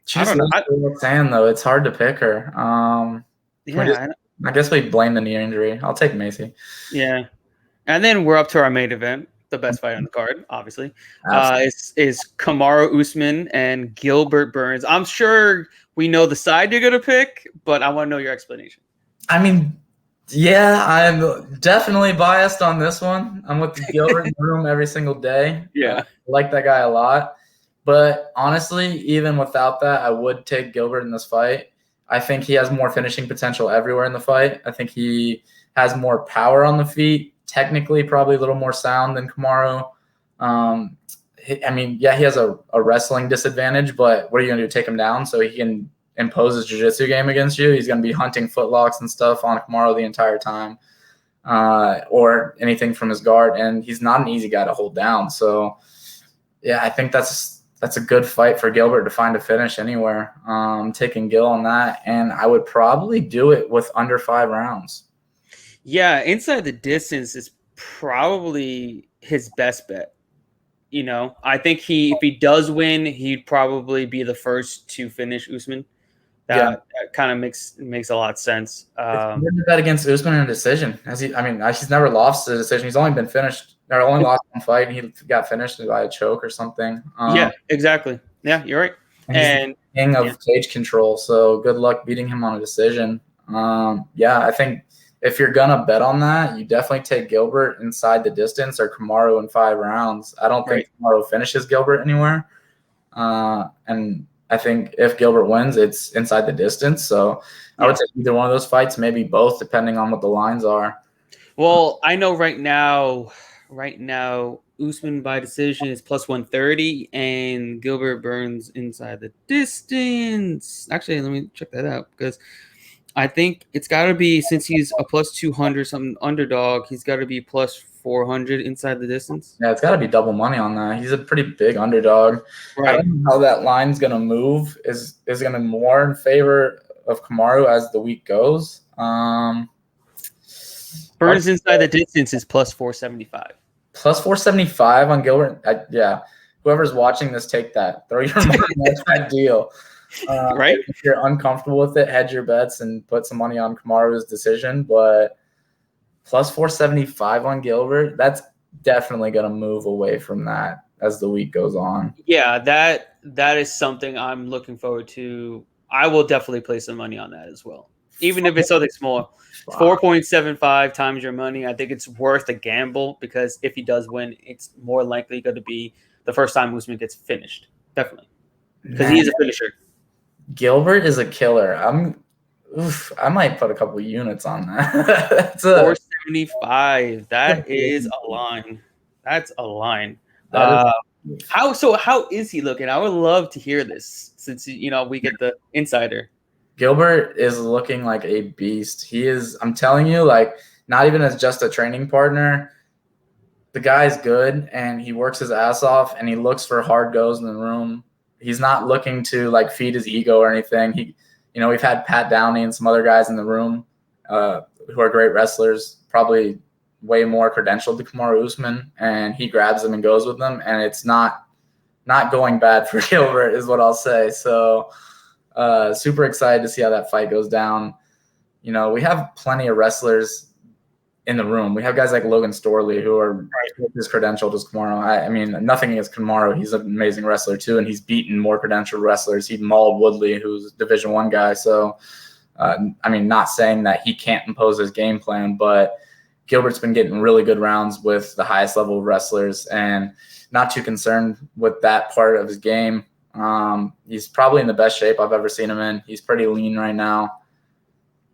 [SPEAKER 2] don't know.
[SPEAKER 3] Saying though, it's hard to pick her. I guess we blame the knee injury. I'll take Maycee.
[SPEAKER 2] Yeah, and then we're up to our main event, the best fight on the card, obviously. Is Kamaru Usman and Gilbert Burns. I'm sure we know the side you're gonna pick, but I want to know your explanation.
[SPEAKER 3] I mean, yeah, I'm definitely biased on this one. I'm with Gilbert in the room every single day.
[SPEAKER 2] Yeah,
[SPEAKER 3] I like that guy a lot. But honestly, even without that, I would take Gilbert in this fight. I think he has more finishing potential everywhere in the fight. I think he has more power on the feet. Technically, probably a little more sound than Kamaru. He has a wrestling disadvantage, but what are you going to do, take him down so he can impose his jiu-jitsu game against you? He's going to be hunting footlocks and stuff on Kamaru the entire time, or anything from his guard, and he's not an easy guy to hold down. So, yeah, I think that's a good fight for Gilbert to find a finish anywhere. Taking Gil on that, and I would probably do it with under 5 rounds.
[SPEAKER 2] Yeah, inside the distance is probably his best bet. You know, I think if he does win, he'd probably be the first to finish Usman. That kind of makes a lot of sense.
[SPEAKER 3] It's bet against Usman in a decision. He's never lost a decision. He's only been finished. Or only lost one fight, and he got finished by a choke or something.
[SPEAKER 2] Yeah, exactly. Yeah, you're right.
[SPEAKER 3] And king of cage control, so good luck beating him on a decision. I think if you're gonna bet on that, you definitely take Gilbert inside the distance or Kamaru in 5 rounds. I don't think Kamaru finishes Gilbert anywhere. And I think if Gilbert wins, it's inside the distance. So I would take either one of those fights, maybe both, depending on what the lines are.
[SPEAKER 2] Well, I know right now, Usman by decision is plus 130, and Gilbert Burns inside the distance. Actually, let me check that out, because I think it's got to be, since he's a plus 200 something underdog, he's got to be plus 400 inside the distance.
[SPEAKER 3] Yeah, it's got to be double money on that. He's a pretty big underdog. Right. I don't know how that line's going to move. Is going to more in favor of Kamaru as the week goes.
[SPEAKER 2] Burns inside the distance is plus 475.
[SPEAKER 3] Plus 475 on Gilbert. whoever's watching this, take that. Throw your money at that deal.
[SPEAKER 2] Right?
[SPEAKER 3] If you're uncomfortable with it, hedge your bets and put some money on Kamaru's decision. But plus 475 on Gilbert, that's definitely going to move away from that as the week goes on.
[SPEAKER 2] Yeah, that is something I'm looking forward to. I will definitely place some money on that as well, even if it's something small. 4.75 times your money. I think it's worth a gamble because if he does win, it's more likely going to be the first time Usman gets finished. Definitely, because he is a finisher.
[SPEAKER 3] Gilbert is a killer. I might put a couple units on that. That's
[SPEAKER 2] 475. That is a line. That's a line. How is he looking? I would love to hear this since we get the insider.
[SPEAKER 3] Gilbert is looking like a beast. He is, I'm telling you, like, not even as just a training partner. The guy's good and he works his ass off and he looks for hard goes in the room. He's not looking to like feed his ego or anything. We've had Pat Downey and some other guys in the room who are great wrestlers, probably way more credentialed to Kamaru Usman, and he grabs them and goes with them, and it's not going bad for Gilbert is what I'll say. So super excited to see how that fight goes down. We have plenty of wrestlers in the room. We have guys like Logan Storley who are his credentialed as Kamaru. I mean, nothing against Kamaru. He's an amazing wrestler too, and he's beaten more credentialed wrestlers. He mauled Woodley, who's a Division I guy. So, not saying that he can't impose his game plan, but Gilbert's been getting really good rounds with the highest level of wrestlers and not too concerned with that part of his game. He's probably in the best shape I've ever seen him in. He's pretty lean right now.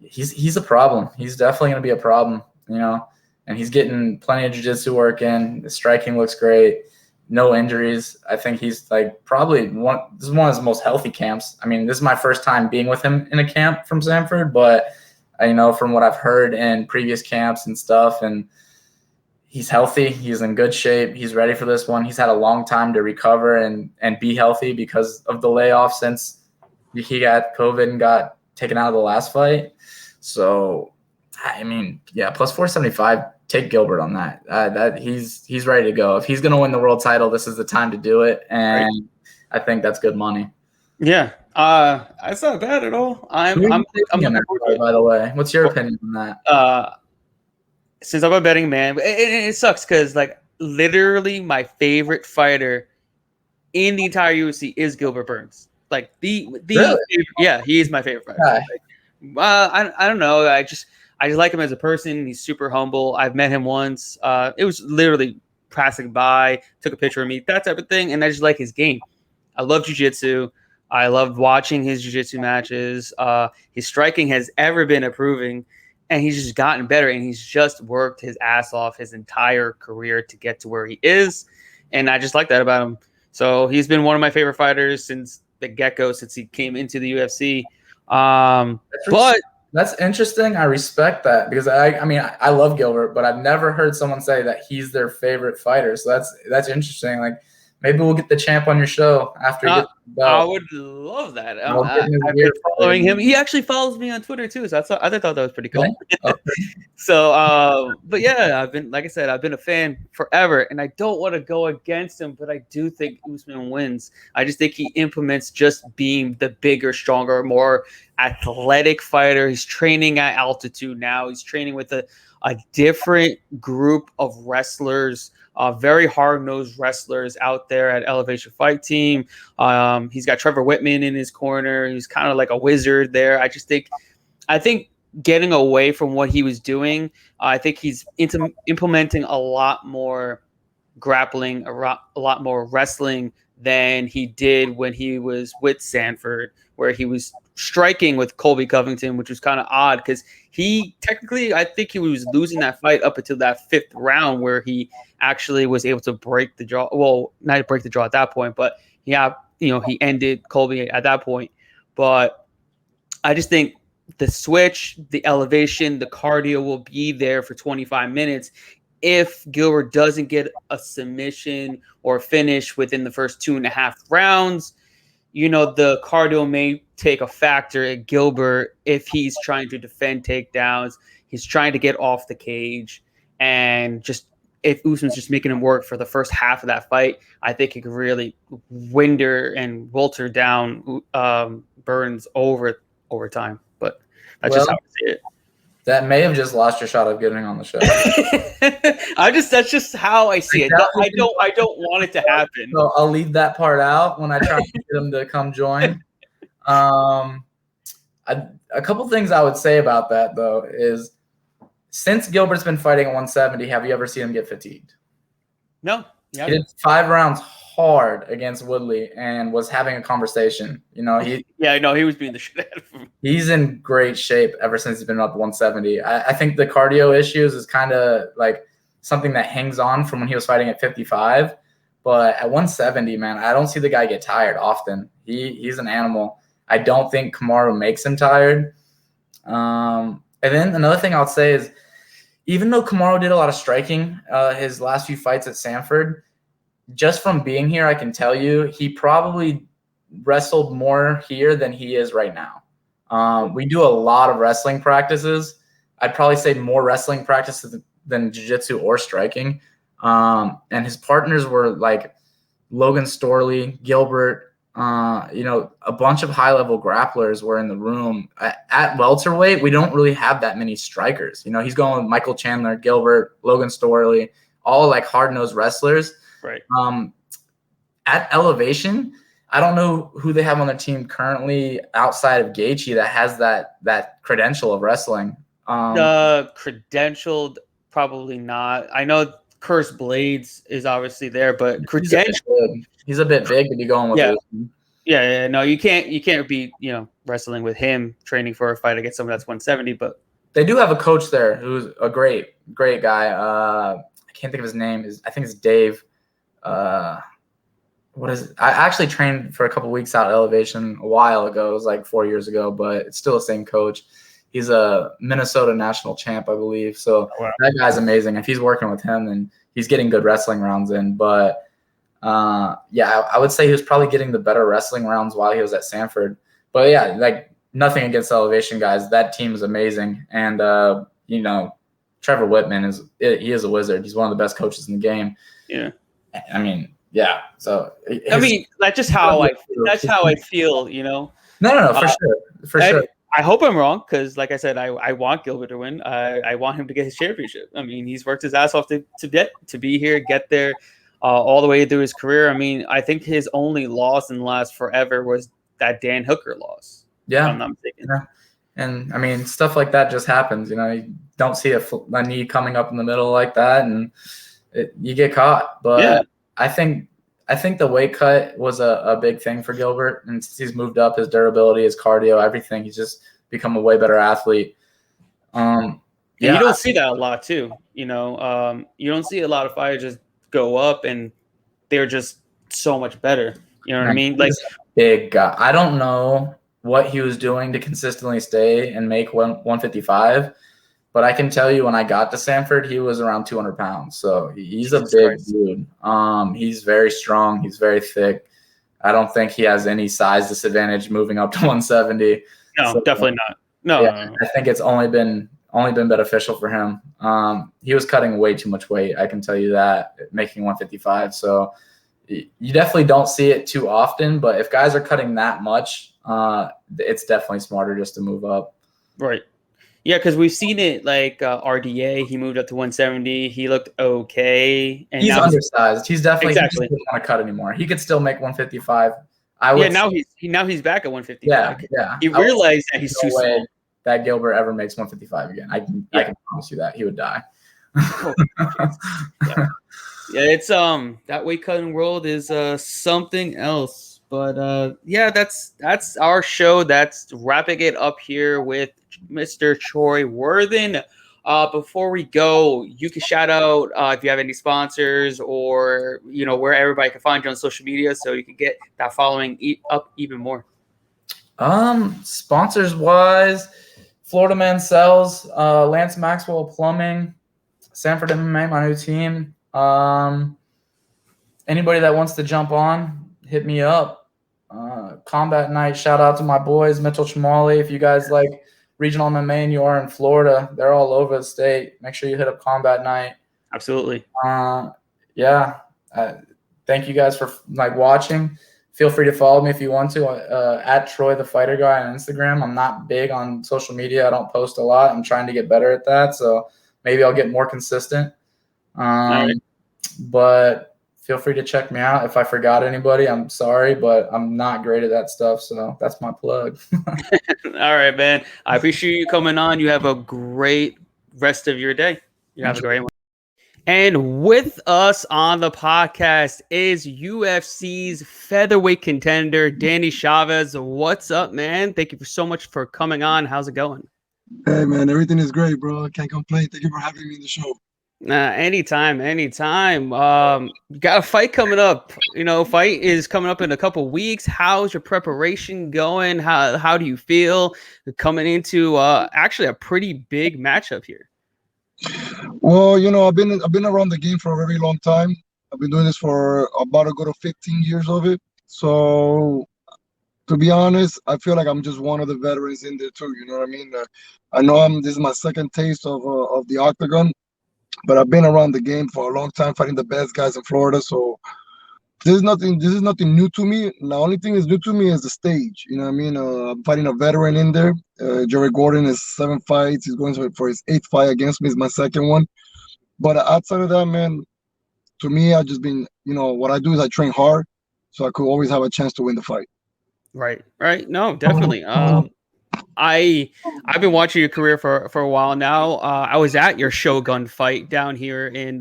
[SPEAKER 3] He's a problem. He's definitely going to be a problem, and he's getting plenty of jiu-jitsu work in. The striking looks great. No injuries. I think he's like probably this is one of his most healthy camps. I mean, this is my first time being with him in a camp from Sanford, but from what I've heard in previous camps and stuff, and he's healthy. He's in good shape. He's ready for this one. He's had a long time to recover and be healthy because of the layoff since he got COVID and got taken out of the last fight. So, plus 475, take Gilbert on that. That he's ready to go. If he's going to win the world title, this is the time to do it, and I think that's good money.
[SPEAKER 2] Yeah. That's not bad at all. I'm
[SPEAKER 3] by the way. What's your opinion on that?
[SPEAKER 2] Since I'm a betting man, it sucks because like literally my favorite fighter in the entire UFC is Gilbert Burns. Like the
[SPEAKER 3] really?
[SPEAKER 2] Yeah, he is my favorite fighter. I don't know. I just like him as a person. He's super humble. I've met him once. It was literally passing by, took a picture of me, that type of thing, and I just like his game. I love jiu-jitsu. I loved watching his jiu-jitsu matches. His striking has ever been improving, and he's just gotten better, and he's just worked his ass off his entire career to get to where he is, and I just like that about him. So he's been one of my favorite fighters since the get-go, since he came into the UFC. But
[SPEAKER 3] that's interesting. I respect that because I love Gilbert, but I've never heard someone say that he's their favorite fighter. So that's interesting. Like maybe we'll get the champ on your show after you get the belt.
[SPEAKER 2] I would love that. I've been following him. He actually follows me on Twitter too, so I thought that was pretty cool. Okay. So, but yeah, I've been a fan forever, and I don't want to go against him, but I do think Usman wins. I just think he implements just being the bigger, stronger, more athletic fighter. He's training at altitude now. He's training with a different group of wrestlers. Very hard-nosed wrestlers out there at Elevation Fight Team. He's got Trevor Whitman in his corner. He's kind of like a wizard there. I think getting away from what he was doing, I think he's implementing a lot more grappling, a lot more wrestling than he did when he was with Sanford, where he was striking with Colby Covington, which was kind of odd because I think he was losing that fight up until that fifth round where he actually was able to break the draw. Well, not break the draw at that point, but he ended Colby at that point. But I just think the switch, the elevation, the cardio will be there for 25 minutes. If Gilbert doesn't get a submission or finish within the first 2.5 rounds, the cardio may take a factor at Gilbert if he's trying to defend takedowns. He's trying to get off the cage and just if Usman's just making him work for the first half of that fight, I think it could really winder and wilter down Burns over time. But that's just how I see it.
[SPEAKER 3] That may have just lost your shot of getting on the show.
[SPEAKER 2] That's just how I see it. I don't want it to happen.
[SPEAKER 3] So I'll leave that part out when I try to get him to come join. A couple things I would say about that though is, since Gilbert's been fighting at 170, have you ever seen him get fatigued?
[SPEAKER 2] No.
[SPEAKER 3] He did 5 rounds hard against Woodley and was having a conversation. You know, he
[SPEAKER 2] was beating the shit out of him.
[SPEAKER 3] He's in great shape ever since he's been up 170. I think the cardio issues is kind of like something that hangs on from when he was fighting at 55. But at 170, man, I don't see the guy get tired often. He's an animal. I don't think Kamaru makes him tired. And then another thing I'll say is, even though Kamaru did a lot of striking his last few fights at Sanford, just from being here, I can tell you he probably wrestled more here than he is right now. We do a lot of wrestling practices. I'd probably say more wrestling practices than jiu-jitsu or striking. And his partners were like Logan Storley, Gilbert, a bunch of high-level grapplers were in the room. At welterweight, we don't really have that many strikers. You know, he's going with Michael Chandler, Gilbert, Logan Storley, all like hard-nosed wrestlers.
[SPEAKER 2] Right.
[SPEAKER 3] At elevation, I don't know who they have on their team currently outside of Gaethje that has that credential of wrestling.
[SPEAKER 2] Credentialed, probably not. I know Curse Blades is obviously there, but credentialed.
[SPEAKER 3] He's a bit big to be going with.
[SPEAKER 2] Yeah. No, you can't be wrestling with him, training for a fight against someone that's 170. But
[SPEAKER 3] they do have a coach there who's a great guy. I can't think of his name. I think it's Dave. What is it? I actually trained for a couple weeks out at Elevation a while ago. It was like 4 years ago, but it's still the same coach. He's a Minnesota national champ, I believe. So That guy's amazing. If he's working with him, then he's getting good wrestling rounds in. But I would say he was probably getting the better wrestling rounds while he was at Sanford. But yeah, like nothing against Elevation guys. That team is amazing. And Trevor Whitman is a wizard. He's one of the best coaches in the game.
[SPEAKER 2] Yeah.
[SPEAKER 3] I mean, yeah. So
[SPEAKER 2] that's just how I feel,
[SPEAKER 3] No, for sure.
[SPEAKER 2] I hope I'm wrong because, like I said, I want Gilbert to win. I want him to get his championship. I mean, he's worked his ass off to be here, get there, all the way through his career. I mean, I think his only loss in the last forever was that Dan Hooker loss.
[SPEAKER 3] Yeah,
[SPEAKER 2] if I'm not mistaken.
[SPEAKER 3] Yeah. And I mean, stuff like that just happens. You don't see a knee coming up in the middle like that, and you get caught. But yeah. I think the weight cut was a big thing for Gilbert, and since he's moved up, his durability, his cardio, everything, he's just become a way better athlete.
[SPEAKER 2] You don't see that a lot too. You don't see a lot of fighters just go up and they're just so much better. You know what I mean? Like,
[SPEAKER 3] big guy. I don't know what he was doing to consistently stay and make 155. But I can tell you, when I got to Sanford, he was around 200 pounds. So he's a big dude. He's very strong. He's very thick. I don't think he has any size disadvantage moving up to 170.
[SPEAKER 2] No, definitely not. No, no.
[SPEAKER 3] I think it's only been beneficial for him. He was cutting way too much weight. I can tell you that, making 155. So you definitely don't see it too often. But if guys are cutting that much, it's definitely smarter just to move up.
[SPEAKER 2] Right. Yeah, because we've seen it like RDA. He moved up to 170. He looked okay. And
[SPEAKER 3] he's undersized. He's definitely
[SPEAKER 2] exactly.
[SPEAKER 3] He doesn't want to cut anymore. He could still make 155.
[SPEAKER 2] Now he's back at 155.
[SPEAKER 3] Yeah.
[SPEAKER 2] He realized that he's too small.
[SPEAKER 3] That Gilbert ever makes 155 again. I can promise you that he would die.
[SPEAKER 2] Yeah, it's that weight cutting world is something else. But that's our show. That's wrapping it up here with Mr. Troy Worthen. Before we go, you can shout out if you have any sponsors or where everybody can find you on social media, so you can get that following up even more.
[SPEAKER 3] Sponsors wise, Florida Man Sells, Lance Maxwell Plumbing, Sanford MMA, my new team. Anybody that wants to jump on, hit me up. Combat Night, shout out to my boys, Mitchell Chamali. If you guys like regional MMA and you are in Florida, they're all over the state. Make sure you hit up Combat Night.
[SPEAKER 2] Absolutely.
[SPEAKER 3] Yeah. Thank you guys for watching. Feel free to follow me if you want to at Troy the Fighter Guy on Instagram. I'm not big on social media. I don't post a lot. I'm trying to get better at that, so maybe I'll get more consistent.
[SPEAKER 2] Right.
[SPEAKER 3] But feel free to check me out. If I forgot anybody, I'm sorry, but I'm not great at that stuff, so that's my plug.
[SPEAKER 2] All right, man. I appreciate you coming on. You have a great rest of your day. You have a great one. And with us on the podcast is UFC's featherweight contender, Danny Chavez. What's up, man? Thank you so much for coming on. How's it going?
[SPEAKER 4] Hey, man, everything is great, bro. I can't complain. Thank you for having me in the show.
[SPEAKER 2] Anytime. You got a fight coming up. Fight is coming up in a couple weeks. How's your preparation going? How do you feel coming into actually a pretty big matchup here?
[SPEAKER 4] Well, I've been around the game for a very long time. I've been doing this for about a good 15 years of it. So, to be honest, I feel like I'm just one of the veterans in there too. You know what I mean? I know this is my second taste of the octagon, but I've been around the game for a long time, fighting the best guys in Florida. So this is nothing new to me. The only thing that's new to me is the stage. You know what I mean? I'm fighting a veteran in there. Jerry Gordon is 7 fights. He's going for his 8th fight against me. It's my second one. But outside of that, man, to me, I've just been, what I do is I train hard, so I could always have a chance to win the fight.
[SPEAKER 2] Right. No, definitely. I've been watching your career for a while now. I was at your Shogun fight down here in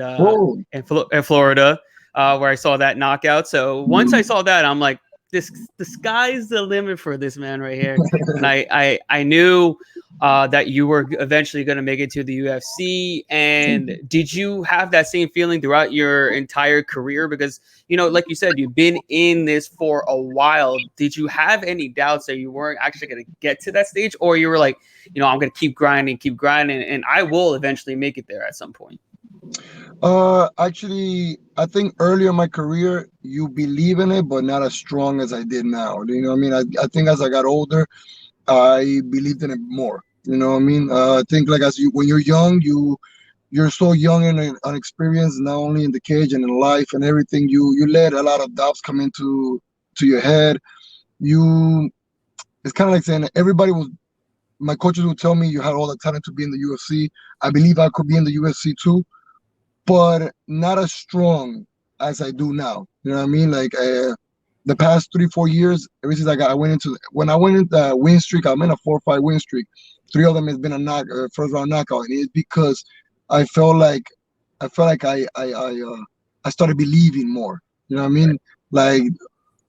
[SPEAKER 2] Florida, where I saw that knockout. So once I saw that, I'm like, the sky's the limit for this man right here. And I knew that you were eventually going to make it to the UFC. And did you have that same feeling throughout your entire career? Because, like you said, you've been in this for a while. Did you have any doubts that you weren't actually going to get to that stage? Or you were like, I'm going to keep grinding, and I will eventually make it there at some point?
[SPEAKER 4] Actually, I think earlier in my career, you believe in it, but not as strong as I did now. You know what I mean? I think as I got older, I believed in it more. You know what I mean? I think like when you're young, you're so young and unexperienced, not only in the cage and in life and everything. You let a lot of doubts come into your head. It's kind of like saying my coaches would tell me you had all the talent to be in the UFC. I believe I could be in the UFC too, but not as strong as I do now. You know what I mean? Like the past 3-4 years, ever since I went into the win streak, I'm in a 4-5 win streak. 3 of them has been a first round knockout, and it's because I felt like I started believing more. You know what I mean? Like,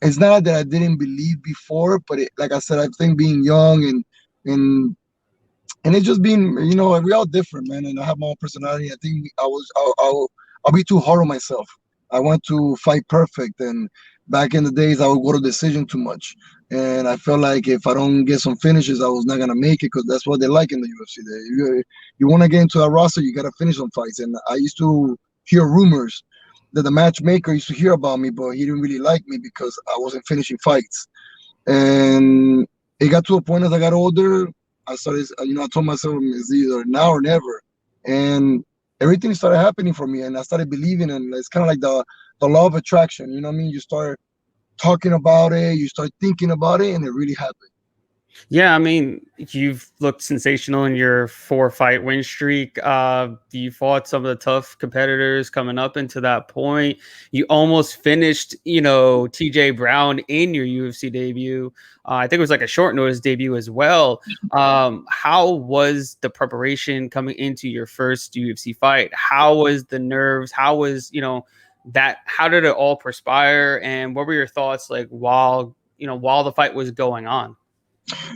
[SPEAKER 4] it's not that I didn't believe before, but like I said, I think being young and it's just being, we're all different, man. And I have my own personality. I think I'll be too hard on myself. I want to fight perfect, and back in the days, I would go to decision too much. And I felt like if I don't get some finishes, I was not gonna make it, because that's what they like in the UFC. You want to get into a roster, you gotta finish some fights. And I used to hear rumors that the matchmaker used to hear about me, but he didn't really like me because I wasn't finishing fights. And it got to a point as I got older, I started, I told myself it's either now or never. And everything started happening for me, and I started believing. And it's kind of like the law of attraction. You know what I mean? You start talking about it, you start thinking about it, and it really happened.
[SPEAKER 2] Yeah, I mean, you've looked sensational in your 4-fight win streak. You fought some of the tough competitors coming up into that point. You almost finished, TJ Brown in your UFC debut. I think it was like a short notice debut as well. How was the preparation coming into your first UFC fight? How was the nerves? How was, how did it all perspire? And what were your thoughts like while the fight was going on?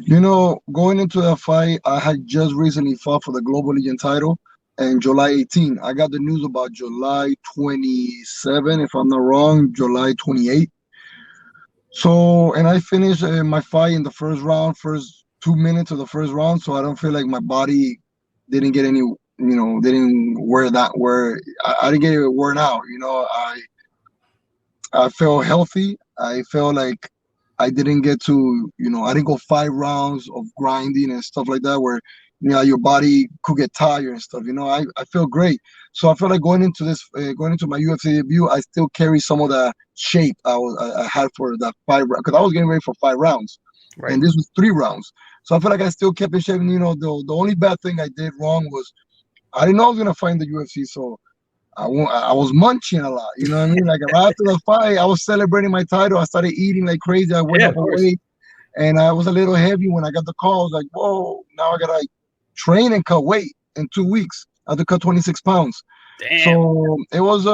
[SPEAKER 4] Going into that fight, I had just recently fought for the Global Legion title in July 18. I got the news about July 27, if I'm not wrong, July 28. So, and I finished my fight in the first 2 minutes of the first round. So I don't feel like my body didn't get any, didn't wear I didn't get it worn out. I felt healthy. I felt like I didn't get to, I didn't go 5 rounds of grinding and stuff like that, where, your body could get tired and stuff. I feel great. So I feel like going into my UFC debut, I still carry some of the shape I had for that 5 rounds, because I was getting ready for 5 rounds,
[SPEAKER 2] Right.
[SPEAKER 4] and this was 3 rounds. So I feel like I still kept in shape. And, the only bad thing I did wrong was I didn't know I was gonna fight in the UFC, so I was munching a lot. You know what I mean? Like after the fight, I was celebrating my title. I started eating like crazy. I went up a weight, and I was a little heavy when I got the call. I was like, whoa, now I gotta train and cut weight in 2 weeks. I had to cut 26 pounds.
[SPEAKER 2] Damn.
[SPEAKER 4] So it was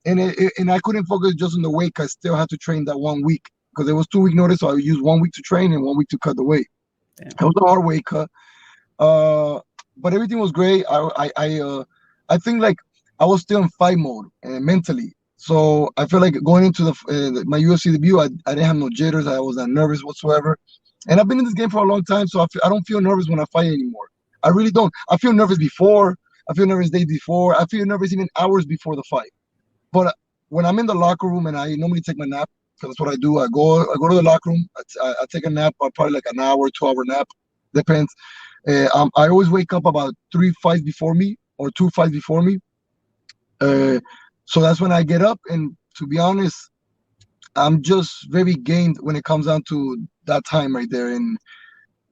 [SPEAKER 4] and I couldn't focus just on the weight. I still had to train that 1 week because it was 2 week notice. So I used 1 week to train and 1 week to cut the weight.
[SPEAKER 2] Damn.
[SPEAKER 4] It was a hard weight cut. But everything was great. I think like I was still in fight mode mentally. So I feel like going into my UFC debut, I didn't have no jitters. I was not nervous whatsoever. And I've been in this game for a long time, so I don't feel nervous when I fight anymore. I really don't. I feel nervous before. I feel nervous days before. I feel nervous even hours before the fight. But when I'm in the locker room and I normally take my nap, because that's what I do. I go to the locker room. I take a nap, probably like an hour, 2-hour nap, depends. I always wake up about 3 fights before me or 2 fights before me. So that's when I get up. And to be honest, I'm just very gamed when it comes down to that time right there. And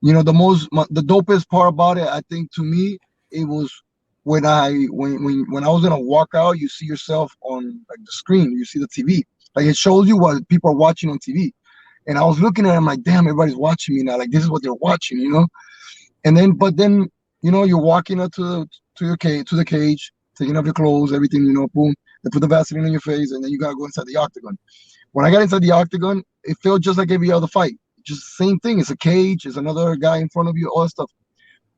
[SPEAKER 4] the dopest part about it, I think, to me, it was when I was gonna walk out. You see yourself on like the screen. You see the TV. Like it shows you what people are watching on TV. And I was looking at it, I'm like, damn, everybody's watching me now. Like this is what they're watching, And then, you're walking up to the cage, taking off your clothes, everything, boom. They put the Vaseline on your face, and then you gotta go inside the octagon. When I got inside the octagon, it felt just like every other fight. Just the same thing. It's a cage. It's another guy in front of you. All that stuff.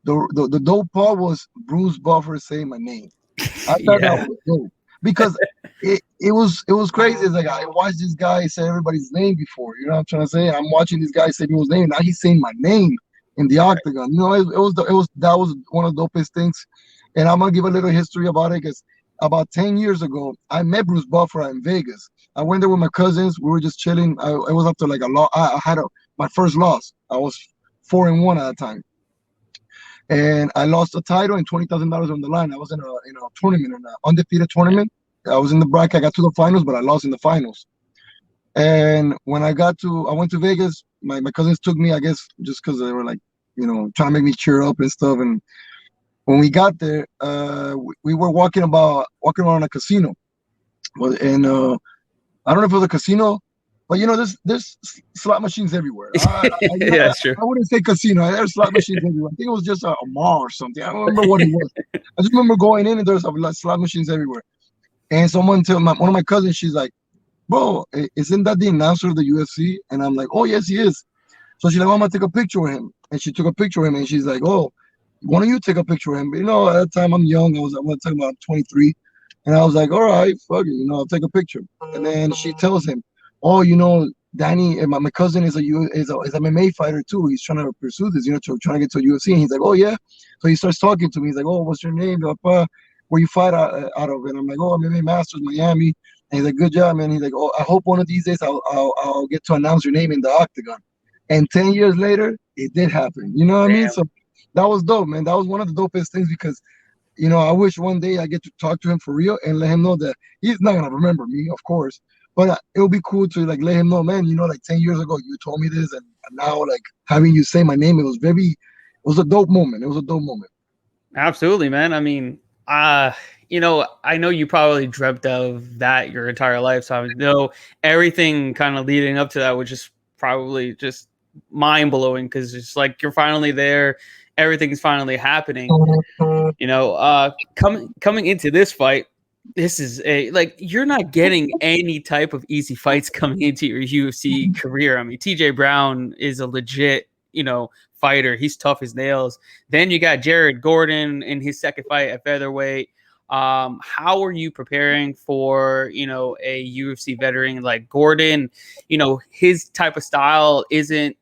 [SPEAKER 4] The dope part was Bruce Buffer saying my name. I thought that was dope because it was crazy. It's like I watched this guy say everybody's name before. You know what I'm trying to say? I'm watching this guy say people's name. Now he's saying my name in the octagon. That was one of the dopest things. And I'm gonna give a little history about it because about 10 years ago, I met Bruce Buffer in Vegas. I went there with my cousins. We were just chilling. I was after like a loss. I had my first loss. I was 4-1 at the time, and I lost a title and $20,000 on the line. I was in a tournament, an undefeated tournament. I was in the bracket. I got to the finals, but I lost in the finals. And when I went to Vegas. My cousins took me, I guess, just because they were like, trying to make me cheer up and stuff. And when we got there, we were walking around a casino. And I don't know if it was a casino, but there's slot machines everywhere.
[SPEAKER 2] Yeah, sure.
[SPEAKER 4] I wouldn't say casino. There's slot machines everywhere. I think it was just a mall or something. I don't remember what it was. I just remember going in and there's slot machines everywhere. And someone told one of my cousins, she's like, "Bro, isn't that the announcer of the UFC?" And I'm like, "Oh yes, he is." So she's like, "Oh, I'm gonna take a picture with him." And she took a picture of him, and she's like, "Oh, why don't you take a picture of him?" But, at that time I'm young. I'm talking about 23. And I was like, all right, fuck it, I'll take a picture. And then she tells him, "Oh, Danny, my cousin is a MMA fighter too. He's trying to pursue this, trying to get to a UFC." And he's like, "Oh yeah." So he starts talking to me. He's like, "Oh, what's your name? Where you fight out of?" And I'm like, "Oh, MMA Masters, Miami." And he's like, "Good job, man." He's like, "Oh, I hope one of these days I'll get to announce your name in the octagon." And 10 years later, it did happen. You know what I mean? So that was dope, man. That was one of the dopest things because I wish one day I get to talk to him for real and let him know that he's not gonna remember me, of course, but it would be cool to like let him know, man. Like 10 years ago you told me this, and now like having you say my name, it was a dope moment. It was a dope moment.
[SPEAKER 2] Absolutely, man. I mean, I know you probably dreamt of that your entire life, so I know everything kind of leading up to that was just probably just mind blowing because it's like you're finally there. Everything's finally happening. Coming into this fight, this is you're not getting any type of easy fights coming into your UFC career. I mean, TJ Brown is a legit, fighter. He's tough as nails. Then you got Jared Gordon in his second fight at featherweight. How are you preparing for, a UFC veteran like Gordon? His type of style isn't.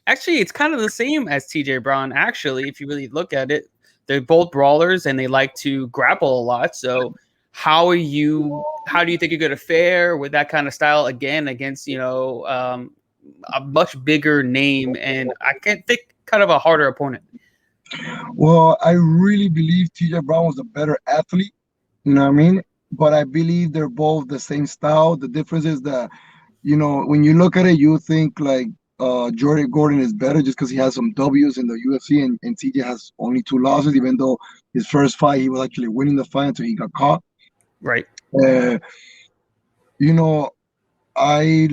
[SPEAKER 2] Actually, it's kind of the same as TJ Brown, actually, if you really look at it. They're both brawlers and they like to grapple a lot. So how do you think you're going to fare with that kind of style again against, a much bigger name and I can't think kind of a harder opponent?
[SPEAKER 4] Well, I really believe TJ Brown was a better athlete. You know what I mean? But I believe they're both the same style. The difference is that, when you look at it, you think like Jordan Gordon is better just because he has some W's in the UFC, and TJ has only 2 losses, even though his first fight he was actually winning the fight until he got caught.
[SPEAKER 2] Right.
[SPEAKER 4] Uh, you know, I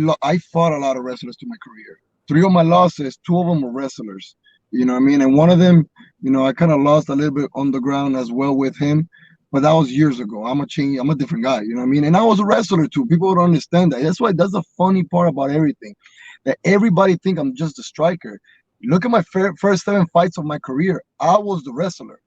[SPEAKER 4] fought a lot of wrestlers through my career. 3 of my losses, 2 of them were wrestlers. You know what I mean? And one of them, I kind of lost a little bit on the ground as well with him, but that was years ago. I'm a different guy. You know what I mean? And I was a wrestler too. People don't understand that. That's the funny part about everything, that everybody think I'm just a striker. Look at my first 7 fights of my career. I was the wrestler.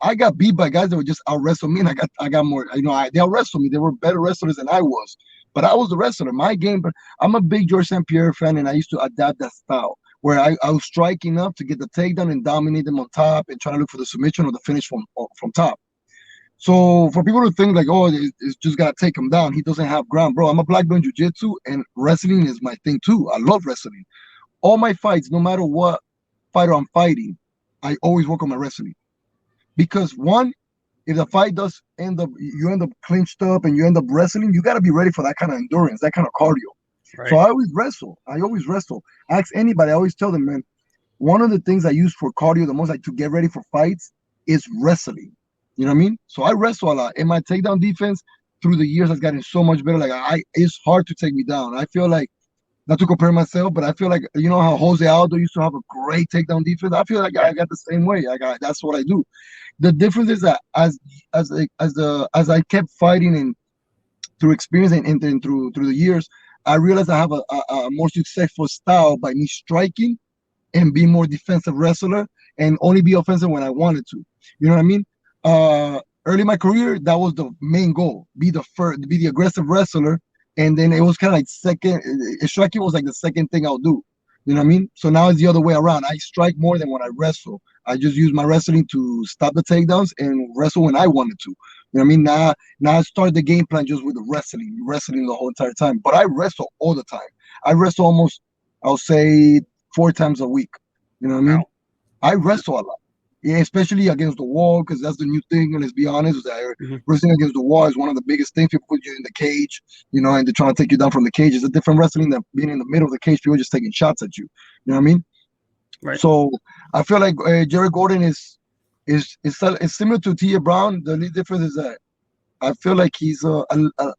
[SPEAKER 4] I got beat by guys that would just out wrestle me, and I got more. They out wrestled me. They were better wrestlers than I was, but I was the wrestler. My game. But I'm a big George St. Pierre fan, and I used to adapt that style where I was striking up to get the takedown and dominate them on top, and try to look for the submission or the finish from top. So for people to think like, oh, it's just gotta take him down, he doesn't have ground, bro. I'm a black belt in jiu-jitsu, and wrestling is my thing too. I love wrestling. All my fights, no matter what fighter I'm fighting, I always work on my wrestling. Because one, if the fight does you end up clinched up and you end up wrestling, you got to be ready for that kind of endurance, that kind of cardio. Right. So I always wrestle. Ask anybody. I always tell them, man, one of the things I use for cardio the most, like to get ready for fights, is wrestling. You know what I mean? So I wrestle a lot. And my takedown defense through the years has gotten so much better. Like it's hard to take me down. I feel like, not to compare myself, but I feel like, how Jose Aldo used to have a great takedown defense. I feel like I got the same way. That's what I do. The difference is that as I kept fighting and through experience and through the years, I realized I have a more successful style by me striking and being more defensive wrestler and only be offensive when I wanted to. You know what I mean? Early in my career, that was the main goal: be the aggressive wrestler. And then it was kind of like striking was like the second thing I'll do. You know what I mean? So now it's the other way around. I strike more than when I wrestle. I just use my wrestling to stop the takedowns and wrestle when I wanted to. You know what I mean? Now I start the game plan just with the wrestling the whole entire time. But I wrestle all the time. I wrestle almost, I'll say, 4 times a week. You know what I mean? Wow. I wrestle a lot. Yeah, especially against the wall, because that's the new thing. And let's be honest, wrestling against the wall is one of the biggest things. People put you in the cage, and they're trying to take you down from the cage. It's a different wrestling than being in the middle of the cage. People just taking shots at you. You know what I mean? Right. So I feel like Jared Gordon is similar to Tia Brown. The only difference is that I feel like he's a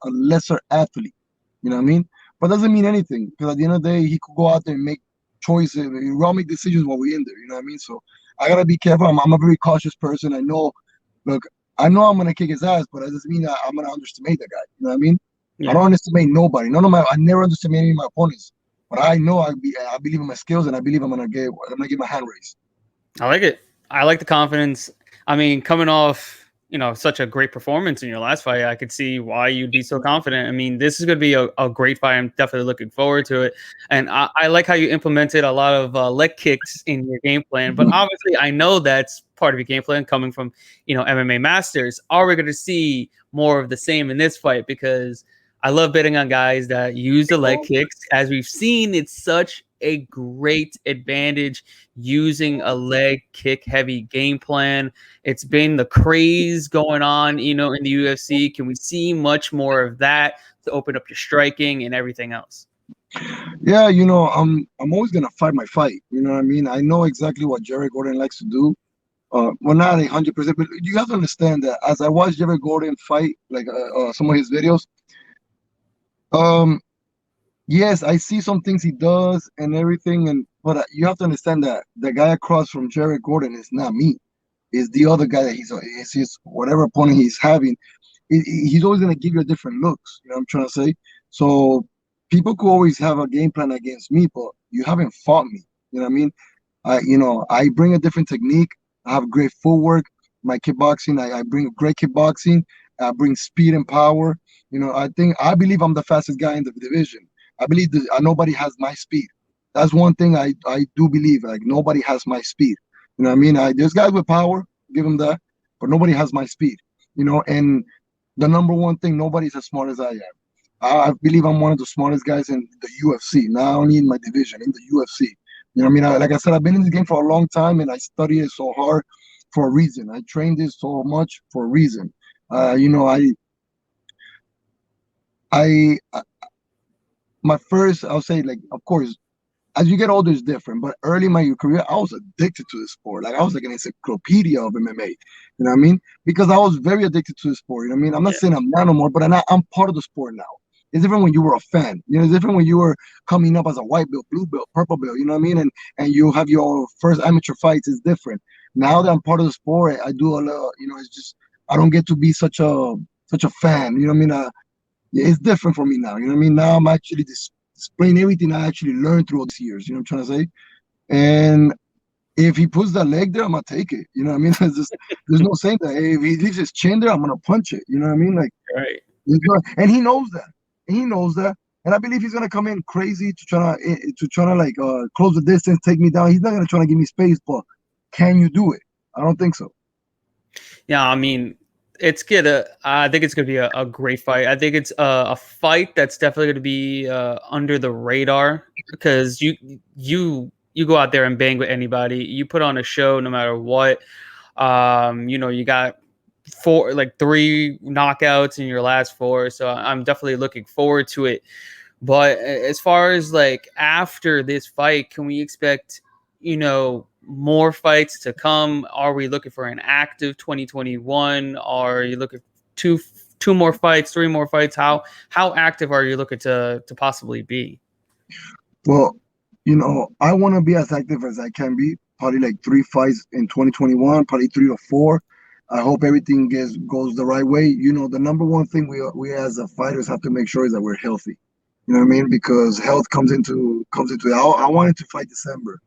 [SPEAKER 4] lesser athlete. You know what I mean? But doesn't mean anything, because at the end of the day, he could go out there and make choices. We all make decisions while we're in there. You know what I mean? So I gotta be careful. I'm a very cautious person. I know I'm gonna kick his ass, but that doesn't mean that I'm gonna underestimate the guy. You know what I mean? Yeah. I don't underestimate nobody. I never underestimate any of my opponents. But I know I believe in my skills, and I believe I'm gonna get my hand raised.
[SPEAKER 2] I like it. I like the confidence. I mean, coming off such a great performance in your last fight, I could see why you'd be so confident. I mean, this is going to be a great fight. I'm definitely looking forward to it. And I like how you implemented a lot of leg kicks in your game plan. But obviously, I know that's part of your game plan coming from, MMA masters. Are we going to see more of the same in this fight? Because I love betting on guys that use the leg kicks. As we've seen, it's such a great advantage using a leg kick heavy game plan. It's been the craze going on, in the UFC. Can we see much more of that to open up your striking and everything else?
[SPEAKER 4] Yeah, I'm always gonna fight my fight. You know what I mean? I know exactly what Jared Gordon likes to do. Well, not 100%, but you have to understand that as I watch Jared Gordon fight, like some of his videos, yes, I see some things he does and everything, but you have to understand that the guy across from Jared Gordon is not me. It's the other guy that he's whatever opponent he's having. He's always gonna give you a different looks. You know what I'm trying to say? So people could always have a game plan against me, but you haven't fought me. You know what I mean? I bring a different technique. I have great footwork. My kickboxing, I bring great kickboxing. I bring speed and power. I believe I'm the fastest guy in the division. I believe nobody has my speed. That's one thing I do believe. Like, nobody has my speed. You know what I mean? There's guys with power, give them that, but nobody has my speed. And the number one thing, nobody's as smart as I am. I believe I'm one of the smartest guys in the UFC, not only in my division, in the UFC. You know what I mean? Like I said, I've been in this game for a long time, and I study it so hard for a reason. I trained this so much for a reason. You know, I, my first, I'll say, like, of course, as you get older, it's different. But early in my career, I was addicted to the sport. Like I was like an encyclopedia of MMA. You know what I mean? Because I was very addicted to the sport. You know what I mean? I'm not
[SPEAKER 2] Yeah.
[SPEAKER 4] saying I'm not no more, but I'm part of the sport now. It's different when you were a fan. You know, it's different when you were coming up as a white belt, blue belt, purple belt. You know what I mean? And you have your first amateur fights. It's different. Now that I'm part of the sport, I do a lot. You know, it's just I don't get to be such a fan. You know what I mean? Yeah, it's different for me now. You know what I mean? Now I'm actually displaying everything I actually learned through all these years. You know what I'm trying to say? And if he puts that leg there, I'm gonna take it. You know what I mean? It's just there's no saying that. Hey, if he leaves his chin there, I'm gonna punch it. You know what I mean? Like,
[SPEAKER 2] Right.
[SPEAKER 4] and he knows that. And he knows that. And I believe he's gonna come in crazy to try to like close the distance, take me down. He's not gonna try to give me space, but can you do it? I don't think so.
[SPEAKER 2] Yeah, I mean, I think it's gonna be a great fight. I think it's a fight that's definitely gonna be under the radar because you go out there and bang with anybody. You put on a show no matter what. You know, you got three knockouts in your last four, so I'm definitely looking forward to it. But as far as like after this fight, can we expect, more fights to come? Are we looking for an active 2021? Are you looking two more fights, three more fights? How active are you looking to possibly be?
[SPEAKER 4] Well, I want to be as active as I can be. Probably like 3 fights in 2021, probably 3 or 4. I hope everything goes the right way. The number one thing we as a fighters have to make sure is that we're healthy. You know what I mean? Because health comes into it. I wanted to fight December.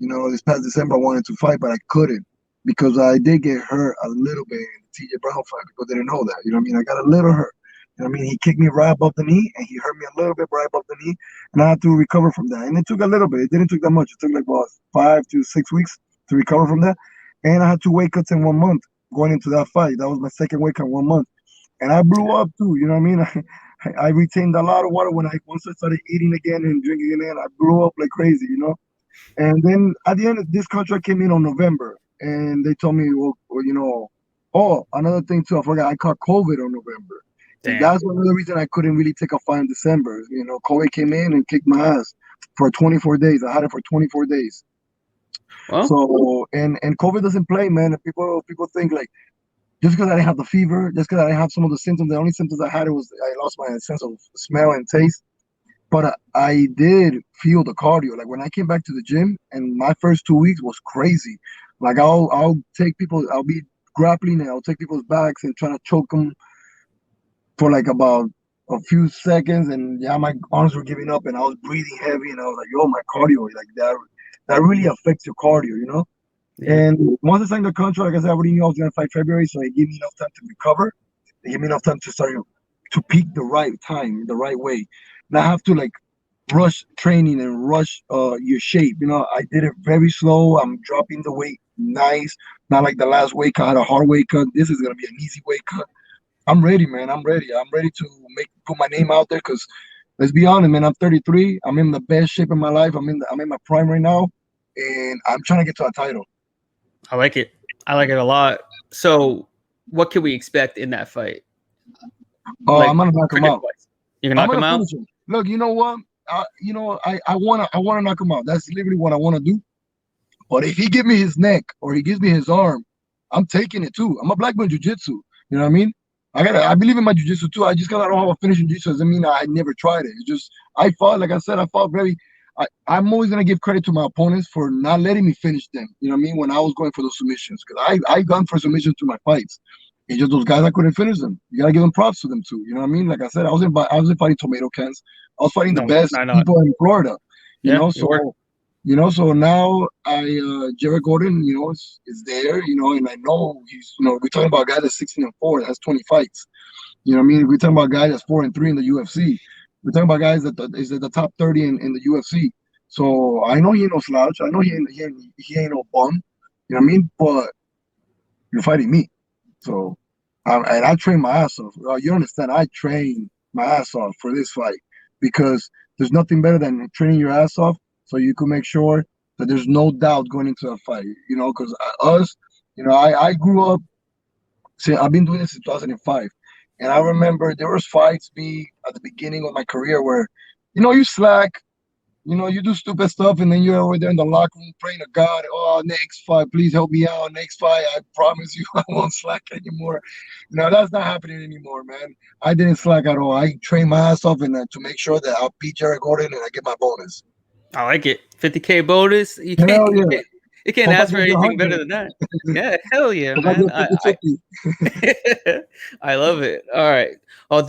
[SPEAKER 4] This past December I wanted to fight, but I couldn't because I did get hurt a little bit in the TJ Brown fight. People didn't know that. You know what I mean? I got a little hurt. You know what I mean? He kicked me right above the knee, and he hurt me a little bit right above the knee, and I had to recover from that. And it took a little bit. It didn't take that much. It took like about 5 to 6 weeks to recover from that. And I had 2 weight cuts in 1 month going into that fight. That was my second weight cut in 1 month, and I blew up too. You know what I mean? I retained a lot of water once I started eating again and drinking again. I blew up like crazy. And then at the end, this contract came in on November, and they told me, oh, another thing too, I forgot, I caught COVID on November. And that's another reason I couldn't really take a fight in December. COVID came in and kicked my ass for 24 days. I had it for 24 days. Well, so, and COVID doesn't play, man. And people think like, just because I didn't have the fever, just because I didn't have some of the symptoms, the only symptoms I had was I lost my sense of smell and taste. But I did feel the cardio. Like when I came back to the gym, and my first 2 weeks was crazy. Like I'll be grappling and I'll take people's backs and trying to choke them for like about a few seconds. And yeah, my arms were giving up and I was breathing heavy. And I was like, yo, my cardio, like that really affects your cardio. Yeah. And once I signed the contract, like I said, I already knew I was going to fight February. So it gave me enough time to recover. It gave me enough time to start to peak the right time, the right way. And I have to like rush training and rush your shape. I did it very slow. I'm dropping the weight nice. Not like the last weight cut. I had a hard weight cut. This is gonna be an easy weight cut. I'm ready, man. I'm ready. I'm ready to put my name out there because let's be honest, man. I'm 33. I'm in the best shape of my life. I'm in my prime right now, and I'm trying to get to a title.
[SPEAKER 2] I like it. I like it a lot. So, what can we expect in that fight?
[SPEAKER 4] I'm gonna knock him out.
[SPEAKER 2] You're gonna knock him out.
[SPEAKER 4] Look, you know what? I wanna knock him out. That's literally what I want to do. But if he give me his neck or he gives me his arm, I'm taking it too. I'm a black belt jiu-jitsu. You know what I mean? I believe in my jiu-jitsu too. I just I don't have a finish in jiu-jitsu. Doesn't mean I never tried it. It's just I fought, like I said, very. I'm always gonna give credit to my opponents for not letting me finish them. You know what I mean? When I was going for those submissions, because I gone for submissions to my fights. It's just those guys I couldn't finish them. You gotta give them props to them too. You know what I mean? Like I said, I wasn't fighting tomato cans. I was fighting the best people in Florida. So now Jared Gordon, is there, and I know he's, we're talking about a guy that's 16-4, that's 20 fights. You know what I mean? We're talking about a guy that's 4-3 in the UFC. We're talking about guys that is at the top 30 in the UFC. So I know he ain't no slouch. I know he ain't no bum. You know what I mean? But you're fighting me. So, and I train my ass off. You understand? I train my ass off for this fight because there's nothing better than training your ass off so you can make sure that there's no doubt going into that fight. Because us, I grew up. See, I've been doing this since 2005, and I remember there was fights me at the beginning of my career where, you slack. You do stupid stuff, and then you're over there in the locker room praying to God, oh, next fight, please help me out. Next fight, I promise you I won't slack anymore. That's not happening anymore, man. I didn't slack at all. I trained my ass off to make sure that I'll beat Jared Gordon and I get my bonus.
[SPEAKER 2] I like it. 50K bonus.
[SPEAKER 4] Hell yeah.
[SPEAKER 2] You can't ask for anything better than that. Yeah, hell yeah, man. I love it. All right. Well,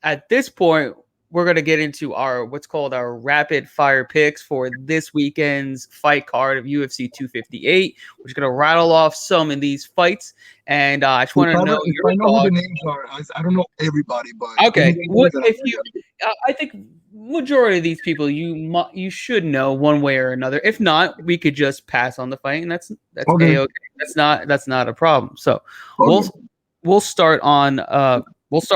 [SPEAKER 2] at this point, we're going to get into what's called our rapid fire picks for this weekend's fight card of UFC 258. We're just going to rattle off some of these fights. And I just want to know your
[SPEAKER 4] I know
[SPEAKER 2] thoughts.
[SPEAKER 4] who the names are. I don't know everybody, but
[SPEAKER 2] okay. I think majority of these people you should know one way or another. If not, we could just pass on the fight, and that's
[SPEAKER 4] okay.
[SPEAKER 2] A-okay. That's not a problem. So
[SPEAKER 4] Okay.
[SPEAKER 2] we'll start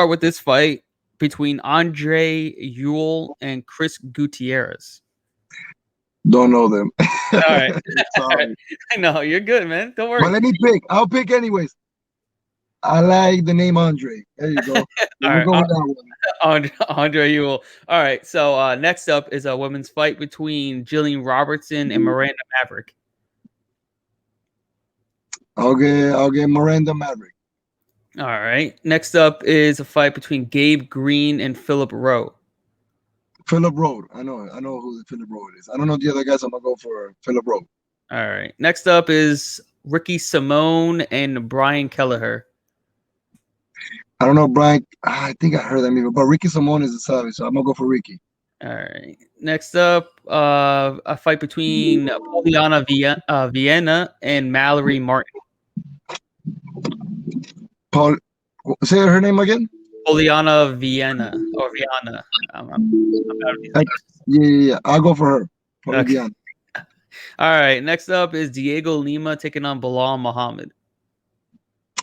[SPEAKER 2] with this fight between Andre Ewell and Chris Gutierrez.
[SPEAKER 4] Don't know them.
[SPEAKER 2] All right. I know you're good, man. Don't worry.
[SPEAKER 4] But let me pick. I'll pick anyways. I like the name Andre. There you go.
[SPEAKER 2] All right.
[SPEAKER 4] Go with that one.
[SPEAKER 2] Andre Ewell. All right. So next up is a women's fight between Gillian Robertson and Miranda Maverick.
[SPEAKER 4] I'll get Miranda Maverick.
[SPEAKER 2] All right. Next up is a fight between Gabe Green and Phillip Rowe.
[SPEAKER 4] Phillip Rowe. I know who Phillip Rowe is. I don't know the other guys. I'm gonna go for Phillip Rowe.
[SPEAKER 2] All right. Next up is Ricky Simone and Brian Kelleher.
[SPEAKER 4] I don't know, Brian. I think I heard that maybe, but Ricky Simone is a savage, so I'm gonna go for Ricky.
[SPEAKER 2] All right. Next up, a fight between Polyana Viana and Mallory Martin.
[SPEAKER 4] Say her name again.
[SPEAKER 2] Polyana Viana.
[SPEAKER 4] Yeah. I'll go for her.
[SPEAKER 2] Okay. All right. Next up is Diego Lima taking on Belal Muhammed.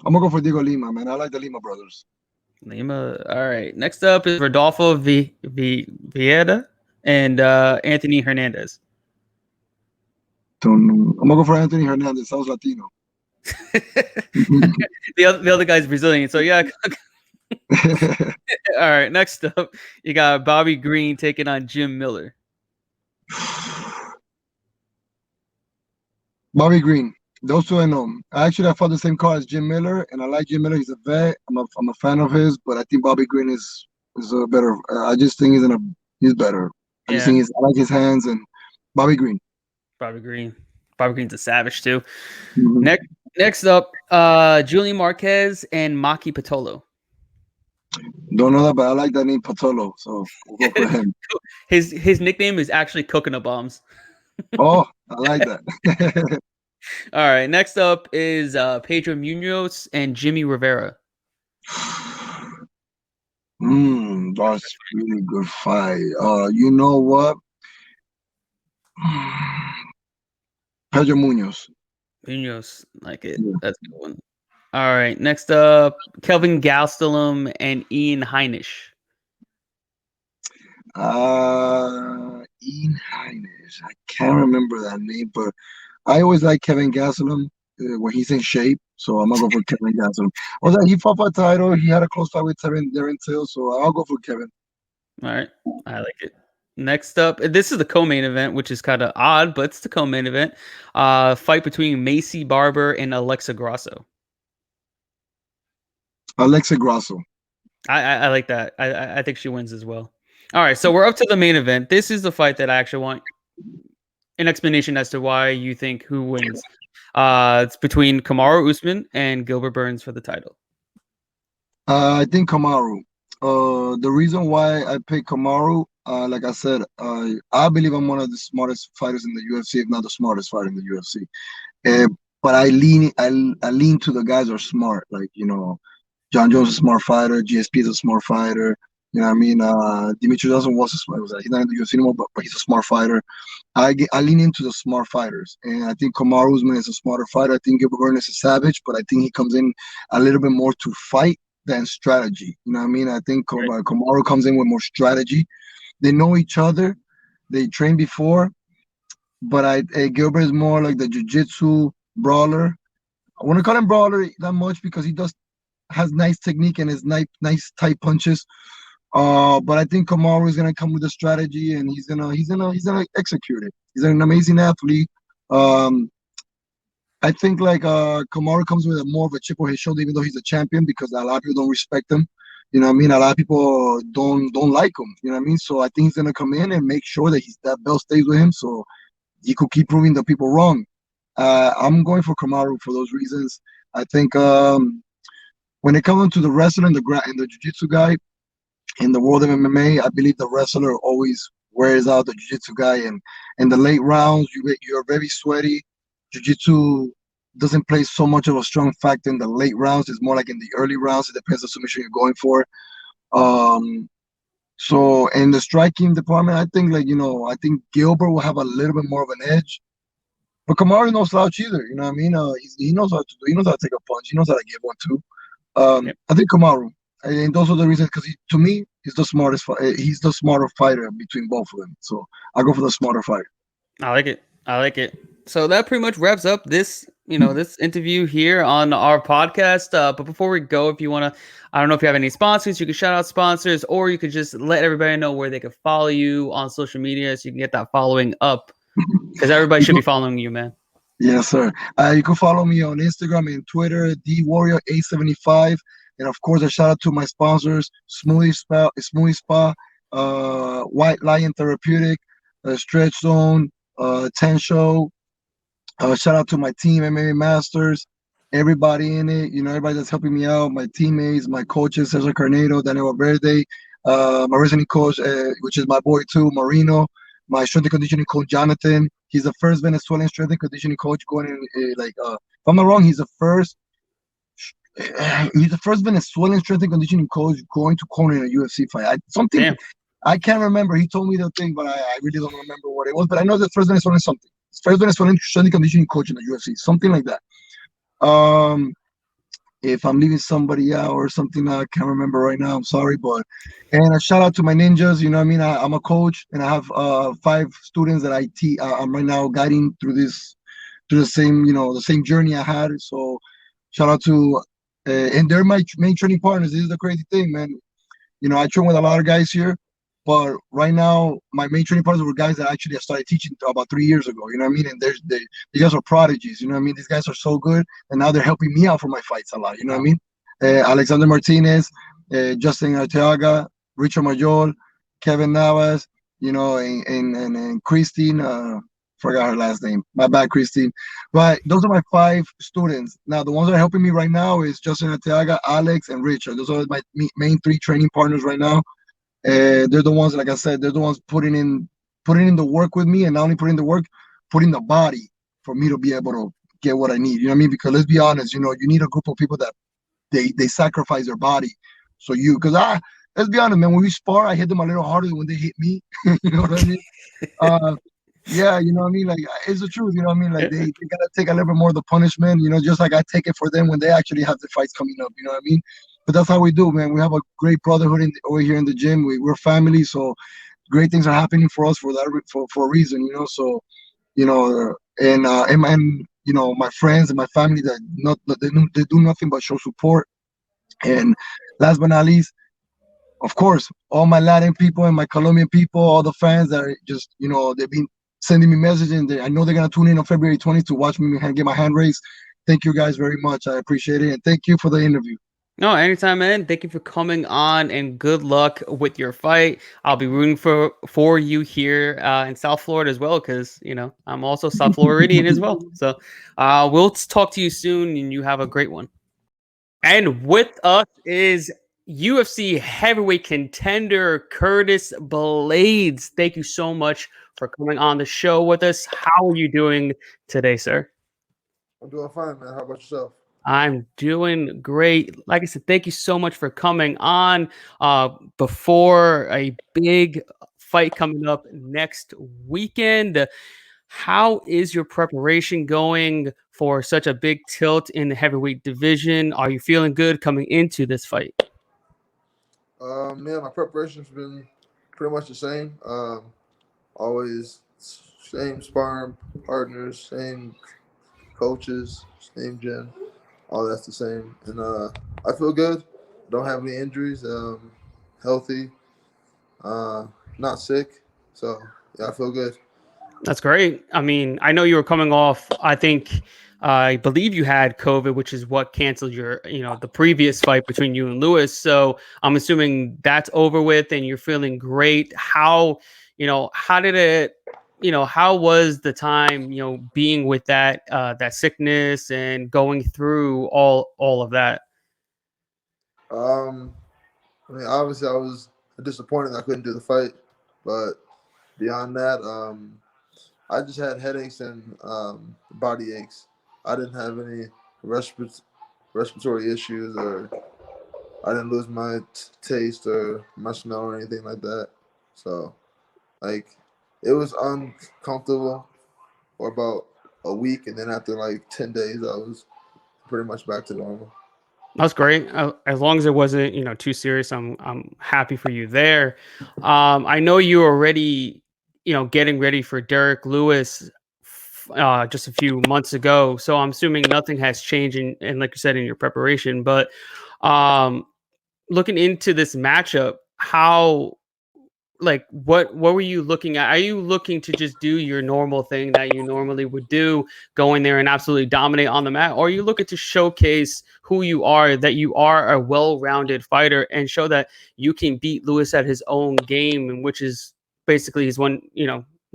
[SPEAKER 4] I'm gonna go for Diego Lima, man. I like the Lima brothers.
[SPEAKER 2] Lima. All right. Next up is Rodolfo Vieira and Anthony Hernandez.
[SPEAKER 4] Don't know. I'm gonna go for Anthony Hernandez. Sounds Latino.
[SPEAKER 2] The other guy's Brazilian, so yeah. All right. Next up, you got Bobby Green taking on Jim Miller.
[SPEAKER 4] Bobby Green. Those two I know. I fought the same card as Jim Miller, and I like Jim Miller. He's a vet. I'm a fan of his, but I think Bobby Green is a better. I just think he's better. I just think I like his hands and Bobby Green.
[SPEAKER 2] Bobby Green's a savage too.
[SPEAKER 4] Mm-hmm.
[SPEAKER 2] Next up, Julian Marquez and Maki Pitolo.
[SPEAKER 4] Don't know that, but I like that name Pitolo, so we'll go for him.
[SPEAKER 2] His nickname is actually Coconut Bombs.
[SPEAKER 4] Oh, I like that.
[SPEAKER 2] All right. Next up is Pedro Munoz and Jimmy Rivera.
[SPEAKER 4] That's a really good fight. You know what? Pedro Munoz.
[SPEAKER 2] Like it. Yeah. That's a good one. All right. Next up, Kelvin Gastelum and Ian Heinisch.
[SPEAKER 4] Ian Heinisch. I can't remember that name, but I always like Kevin Gastelum when he's in shape, so I'm gonna go for Kevin Gastelum. He fought for a title. He had a close fight with Darren Till, so I'll go for Kevin.
[SPEAKER 2] All right, I like it. Next up, this is the co-main event, which is kind of odd, but it's the co-main event. Fight between Maycee Barber and Alexa Grasso.
[SPEAKER 4] Alexa Grasso.
[SPEAKER 2] I like that. I think she wins as well. All right, so we're up to the main event. This is the fight that I actually want an explanation as to why you think who wins. It's between Kamaru Usman and Gilbert Burns for the title.
[SPEAKER 4] I think Kamaru. The reason why I picked Kamaru, like I said, I believe I'm one of the smartest fighters in the UFC, if not the smartest fighter in the UFC. But I lean to the guys who are smart. Like, John Jones is a smart fighter. GSP is a smart fighter. You know what I mean? Dimitri Johnson was a smart. He's not in the UFC anymore, but he's a smart fighter. I lean into the smart fighters, and I think Kamaru Usman is a smarter fighter. I think Gilbert Burns is a savage, but I think he comes in a little bit more to fight than strategy. You know what I mean? I think Kamaru comes in with more strategy. They know each other. They trained before. but Gilbert is more like the jiu-jitsu brawler. I want to call him brawler that much because he has nice technique and his nice tight punches. But I think Kamaru is gonna come with a strategy and he's gonna execute it. He's an amazing athlete. Um, I think like Kamaru comes with more of a chip on his shoulder, even though he's a champion, because a lot of people don't respect him. You know what I mean? A lot of people don't like him. You know what I mean? So I think he's gonna come in and make sure that that belt stays with him, so he could keep proving the people wrong. I'm going for Kamaru for those reasons. I think when it comes to the wrestler and the jiu-jitsu guy in the world of MMA, I believe the wrestler always wears out the jiu-jitsu guy, and in the late rounds, you're very sweaty. Jiu-jitsu doesn't play so much of a strong factor in the late rounds. It's more like in the early rounds. It depends on the submission you're going for. So in the striking department, I think I think Gilbert will have a little bit more of an edge. But Kamaru no slouch either. You know what I mean? He knows how to do. He knows how to take a punch. He knows how to give one too.
[SPEAKER 2] Yep.
[SPEAKER 4] I think Kamaru, and those are the reasons. Because to me, he's the smartest. He's the smarter fighter between both of them. So I go for the smarter fighter.
[SPEAKER 2] I like it. I like it. So that pretty much wraps up this, this interview here on our podcast. But before we go, if you want to, I don't know if you have any sponsors, you can shout out sponsors, or you could just let everybody know where they can follow you on social media so you can get that following up, because everybody should be following you, man.
[SPEAKER 4] Yes, sir. You can follow me on Instagram and Twitter, DWarrior875. And of course, a shout out to my sponsors, Smoothie Spa, White Lion Therapeutic, Stretch Zone, Ten Show. Shout out to my team, MMA Masters, everybody in it. Everybody that's helping me out, my teammates, my coaches, Cesar Carnedo, Daniel Verde, my resident coach, which is my boy too, Marino, my strength and conditioning coach, Jonathan. He's the first Venezuelan strength and conditioning coach going in, if I'm not wrong, he's the first Venezuelan strength and conditioning coach going to corner in a UFC fight.
[SPEAKER 2] Damn.
[SPEAKER 4] I can't remember. He told me the thing, but I really don't remember what it was. But I know the first Venezuelan something. First Venezuelan strength and conditioning coach in the UFC, something like that. If I'm leaving somebody out or something I can't remember right now, I'm sorry. And a shout out to my ninjas. You know what I mean? I'm a coach, and I have 5 students that I teach. I'm right now guiding through the same journey I had. So shout out to, and they're my main training partners. This is the crazy thing, man. I train with a lot of guys here, but right now my main training partners were guys that actually I started teaching about 3 years ago. You know what I mean? And these guys are prodigies. You know what I mean? These guys are so good, and now they're helping me out for my fights a lot. You know what I mean? Alexander Martinez, Justin Arteaga, Richard Majol, Kevin Navas, and Christine. Forgot her last name. My bad, Christine. But those are my 5 students. Now, the ones that are helping me right now is Justin Arteaga, Alex, and Richard. Those are my main 3 training partners right now. They're the ones, like I said, they're the ones putting in the work with me, and not only putting the work, putting the body for me to be able to get what I need. You know what I mean? Because let's be honest, you need a group of people that they sacrifice their body. So let's be honest, man, when we spar, I hit them a little harder than when they hit me. You know what I mean? Yeah, you know what I mean? Like, it's the truth, you know what I mean? Like, they gotta take a little bit more of the punishment, just like I take it for them when they actually have the fights coming up, you know what I mean? But that's how we do, man. We have a great brotherhood over here in the gym. We're family, so great things are happening for us for a reason, So, and my friends and my family they do nothing but show support. And last but not least, of course, all my Latin people and my Colombian people, all the fans that are just, they've been sending me messages, and I know they're gonna tune in on February 20th to watch me get my hand raised. Thank you guys very much. I appreciate it, and thank you for the interview.
[SPEAKER 2] No, anytime, man. Thank you for coming on, and good luck with your fight. I'll be rooting for you here in South Florida as well, because I'm also South Floridian as well. So we'll talk to you soon, and you have a great one. And with us is UFC heavyweight contender Curtis Blaydes. Thank you so much for coming on the show with us. How are you doing today, sir?
[SPEAKER 5] I'm doing fine, man. How about yourself?
[SPEAKER 2] I'm doing great. Like I said, thank you so much for coming on before a big fight coming up next weekend. How is your preparation going for such a big tilt in the heavyweight division? Are you feeling good coming into this fight?
[SPEAKER 5] Man, my preparation's been pretty much the same. Always same sparring partners, same coaches, same gym. All that's the same. And I feel good. Don't have any injuries. Healthy. Not sick. So yeah, I feel good.
[SPEAKER 2] That's great. I mean, I know you were coming off, I believe you had COVID, which is what canceled your, the previous fight between you and Lewis. So I'm assuming that's over with and you're feeling great. How did it, how was the time, being with that sickness and going through all of that?
[SPEAKER 5] Um, I mean, obviously, I was disappointed I couldn't do the fight, but beyond that, I just had headaches and body aches. I didn't have any respiratory issues, or I didn't lose my taste or my smell or anything like that. So, like, it was uncomfortable for about a week, and then after like 10 days, I was pretty much back to normal.
[SPEAKER 2] That's great. As long as it wasn't, too serious, I'm happy for you there. I know you were already, getting ready for Derek Lewis just a few months ago. So I'm assuming nothing has changed in like you said, in your preparation. But looking into this matchup, what were you looking at? Are you looking to just do your normal thing that you normally would do, go in there and absolutely dominate on the mat? Or are you looking to showcase who you are, that you are a well-rounded fighter and show that you can beat Lewis at his own game, and which is basically his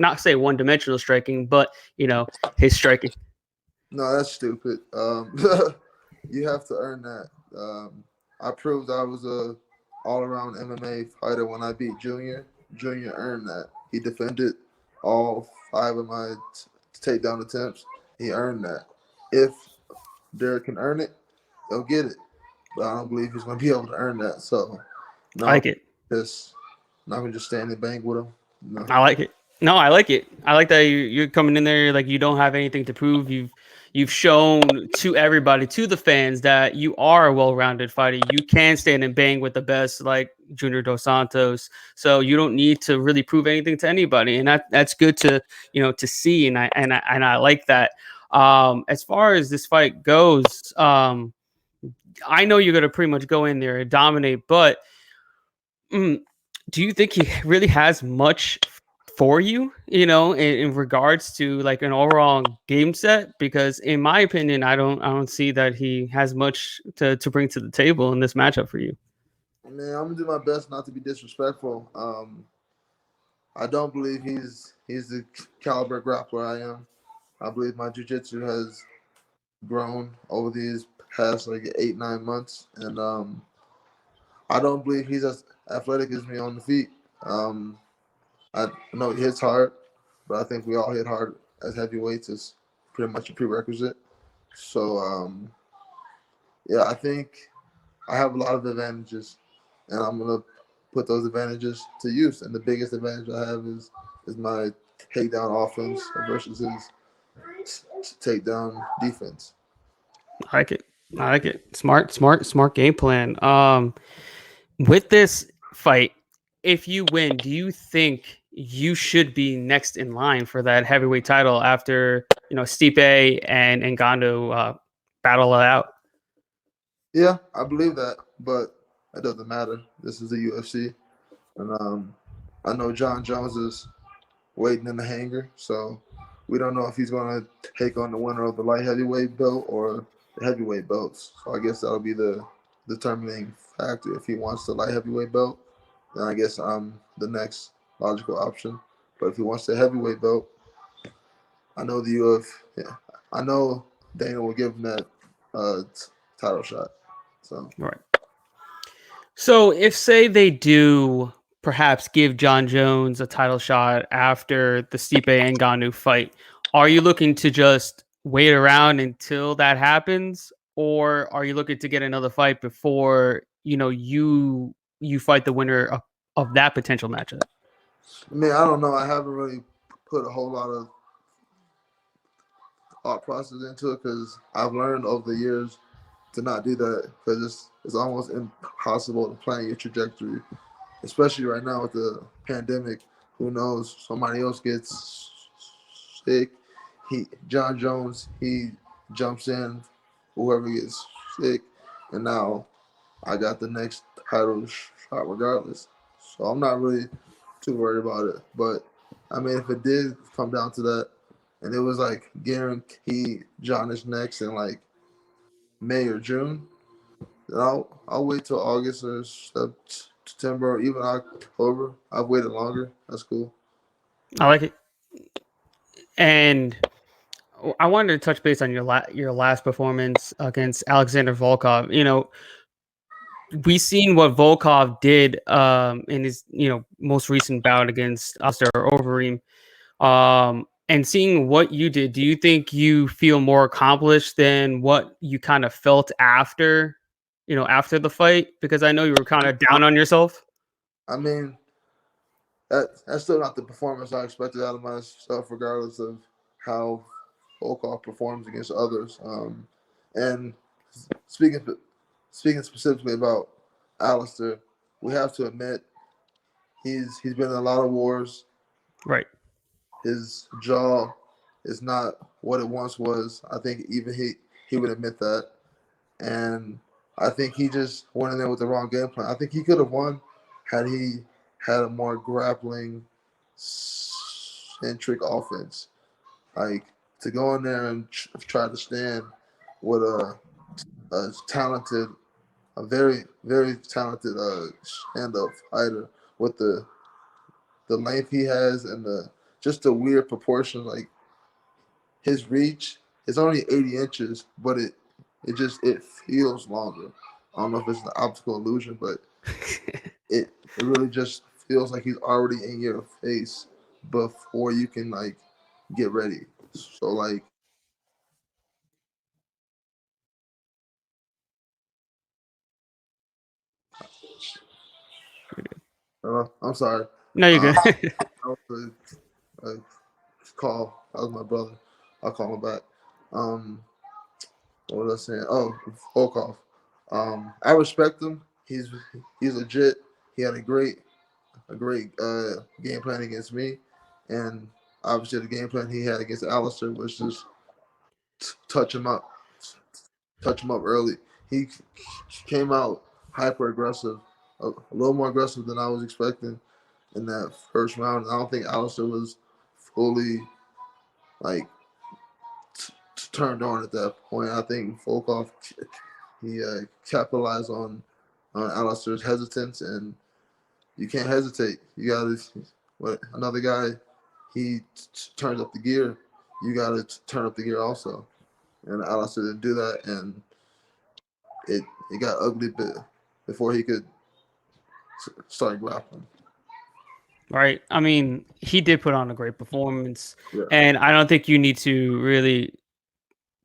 [SPEAKER 2] not say one-dimensional striking, but, his striking?
[SPEAKER 5] No, that's stupid. You have to earn that. I proved I was a all-around MMA fighter when I beat Julian. Julian earned that. He defended all 5 of my takedown attempts. He earned that. If Derek can earn it, he'll get it. But I don't believe he's going to be able to earn that. So, no,
[SPEAKER 2] I like it.
[SPEAKER 5] just not going to just stand and bang with him. No.
[SPEAKER 2] I like it. No, I like it. I like that you're coming in there like you don't have anything to prove. You've shown to everybody, to the fans, that you are a well-rounded fighter. You can stand and bang with the best, like Junior Dos Santos. So you don't need to really prove anything to anybody, and that's good to to see. And I like that. As far as this fight goes, I know you're gonna pretty much go in there and dominate, but. Do you think he really has much for you, in regards to like an overall game set? Because in my opinion, I don't see that he has much to bring to the table in this matchup for you.
[SPEAKER 5] Man, I'm gonna do my best not to be disrespectful. I don't believe he's the caliber grappler I am. I believe my jiu-jitsu has grown over these past like 8-9 months, and I don't believe he's as athletic as me on the feet. I know he hits hard, but I think we all hit hard as heavyweights. Is pretty much a prerequisite. So, yeah, I think I have a lot of advantages, and I'm gonna put those advantages to use. And the biggest advantage I have is my takedown offense versus his takedown defense.
[SPEAKER 2] I like it. I like it. Smart game plan. With this fight, if you win, do you think you should be next in line for that heavyweight title after Stipe and Ngannou battle it out?
[SPEAKER 5] Yeah, I believe that, but it doesn't matter. This is the UFC, and I know John Jones is waiting in the hangar, so we don't know if he's going to take on the winner of the light heavyweight belt or the heavyweight belts. So I guess that'll be the determining factor. If he wants the light heavyweight belt, then I guess I'm the next logical option. But if he wants the heavyweight belt, I know the UFC. Yeah, I know Dana will give him that title shot. So
[SPEAKER 2] Right. So if say they do perhaps give John Jones a title shot after the Stipe Ngannou fight, are you looking to just wait around until that happens, or are you looking to get another fight before you fight the winner of that potential matchup?
[SPEAKER 5] I mean, I don't know. I haven't really put a whole lot of thought process into it because I've learned over the years to not do that because it's almost impossible to plan your trajectory, especially right now with the pandemic. Who knows? Somebody else gets sick, John Jones, he jumps in, whoever gets sick, and now I got the next title shot regardless. So I'm not really too worried about it. But I mean, if it did come down to that, and it was like guaranteed John is next in like May or June, then I'll wait till August or September or even October. I've waited longer. That's cool.
[SPEAKER 2] I like it. And I wanted to touch base on your last performance against Alexander Volkov. You know, we seen what Volkov did in his most recent bout against Alistair Overeem. And seeing what you did, do you think you feel more accomplished than what you kind of felt after the fight? Because I know you were kind of down on yourself.
[SPEAKER 5] I mean, that's still not the performance I expected out of myself, regardless of how Volkov performs against others. And speaking specifically about Alistair, we have to admit he's been in a lot of wars.
[SPEAKER 2] Right.
[SPEAKER 5] His jaw is not what it once was. I think even he would admit that. And I think he just went in there with the wrong game plan. I think he could have won had he had a more grappling centric offense. Like to go in there and try to stand with a talented, a very, very talented stand-up fighter with the length he has and just the weird proportion. Like his reach is only 80 inches, but it feels longer. I don't know if it's an optical illusion, but it really just feels like he's already in your face before you can like get ready. So like I'm sorry.
[SPEAKER 2] No, you're good.
[SPEAKER 5] That was a call. That was my brother. I'll call him back. What was I saying? Oh, Volkov. I respect him. He's legit. He had a great game plan against me, and obviously the game plan he had against Alistair was just touch him up early. He came out hyper aggressive, a little more aggressive than I was expecting in that first round. I don't think Alistair was fully like turned on at that point. I think Volkov he capitalized on Alistair's hesitance, and you can't hesitate. You got to another guy. He turns up the gear. You got to turn up the gear also. And Alistair didn't do that, and it got ugly before he could start grappling.
[SPEAKER 2] Right. I mean, he did put on a great performance,
[SPEAKER 5] Yeah.
[SPEAKER 2] and I don't think you need to really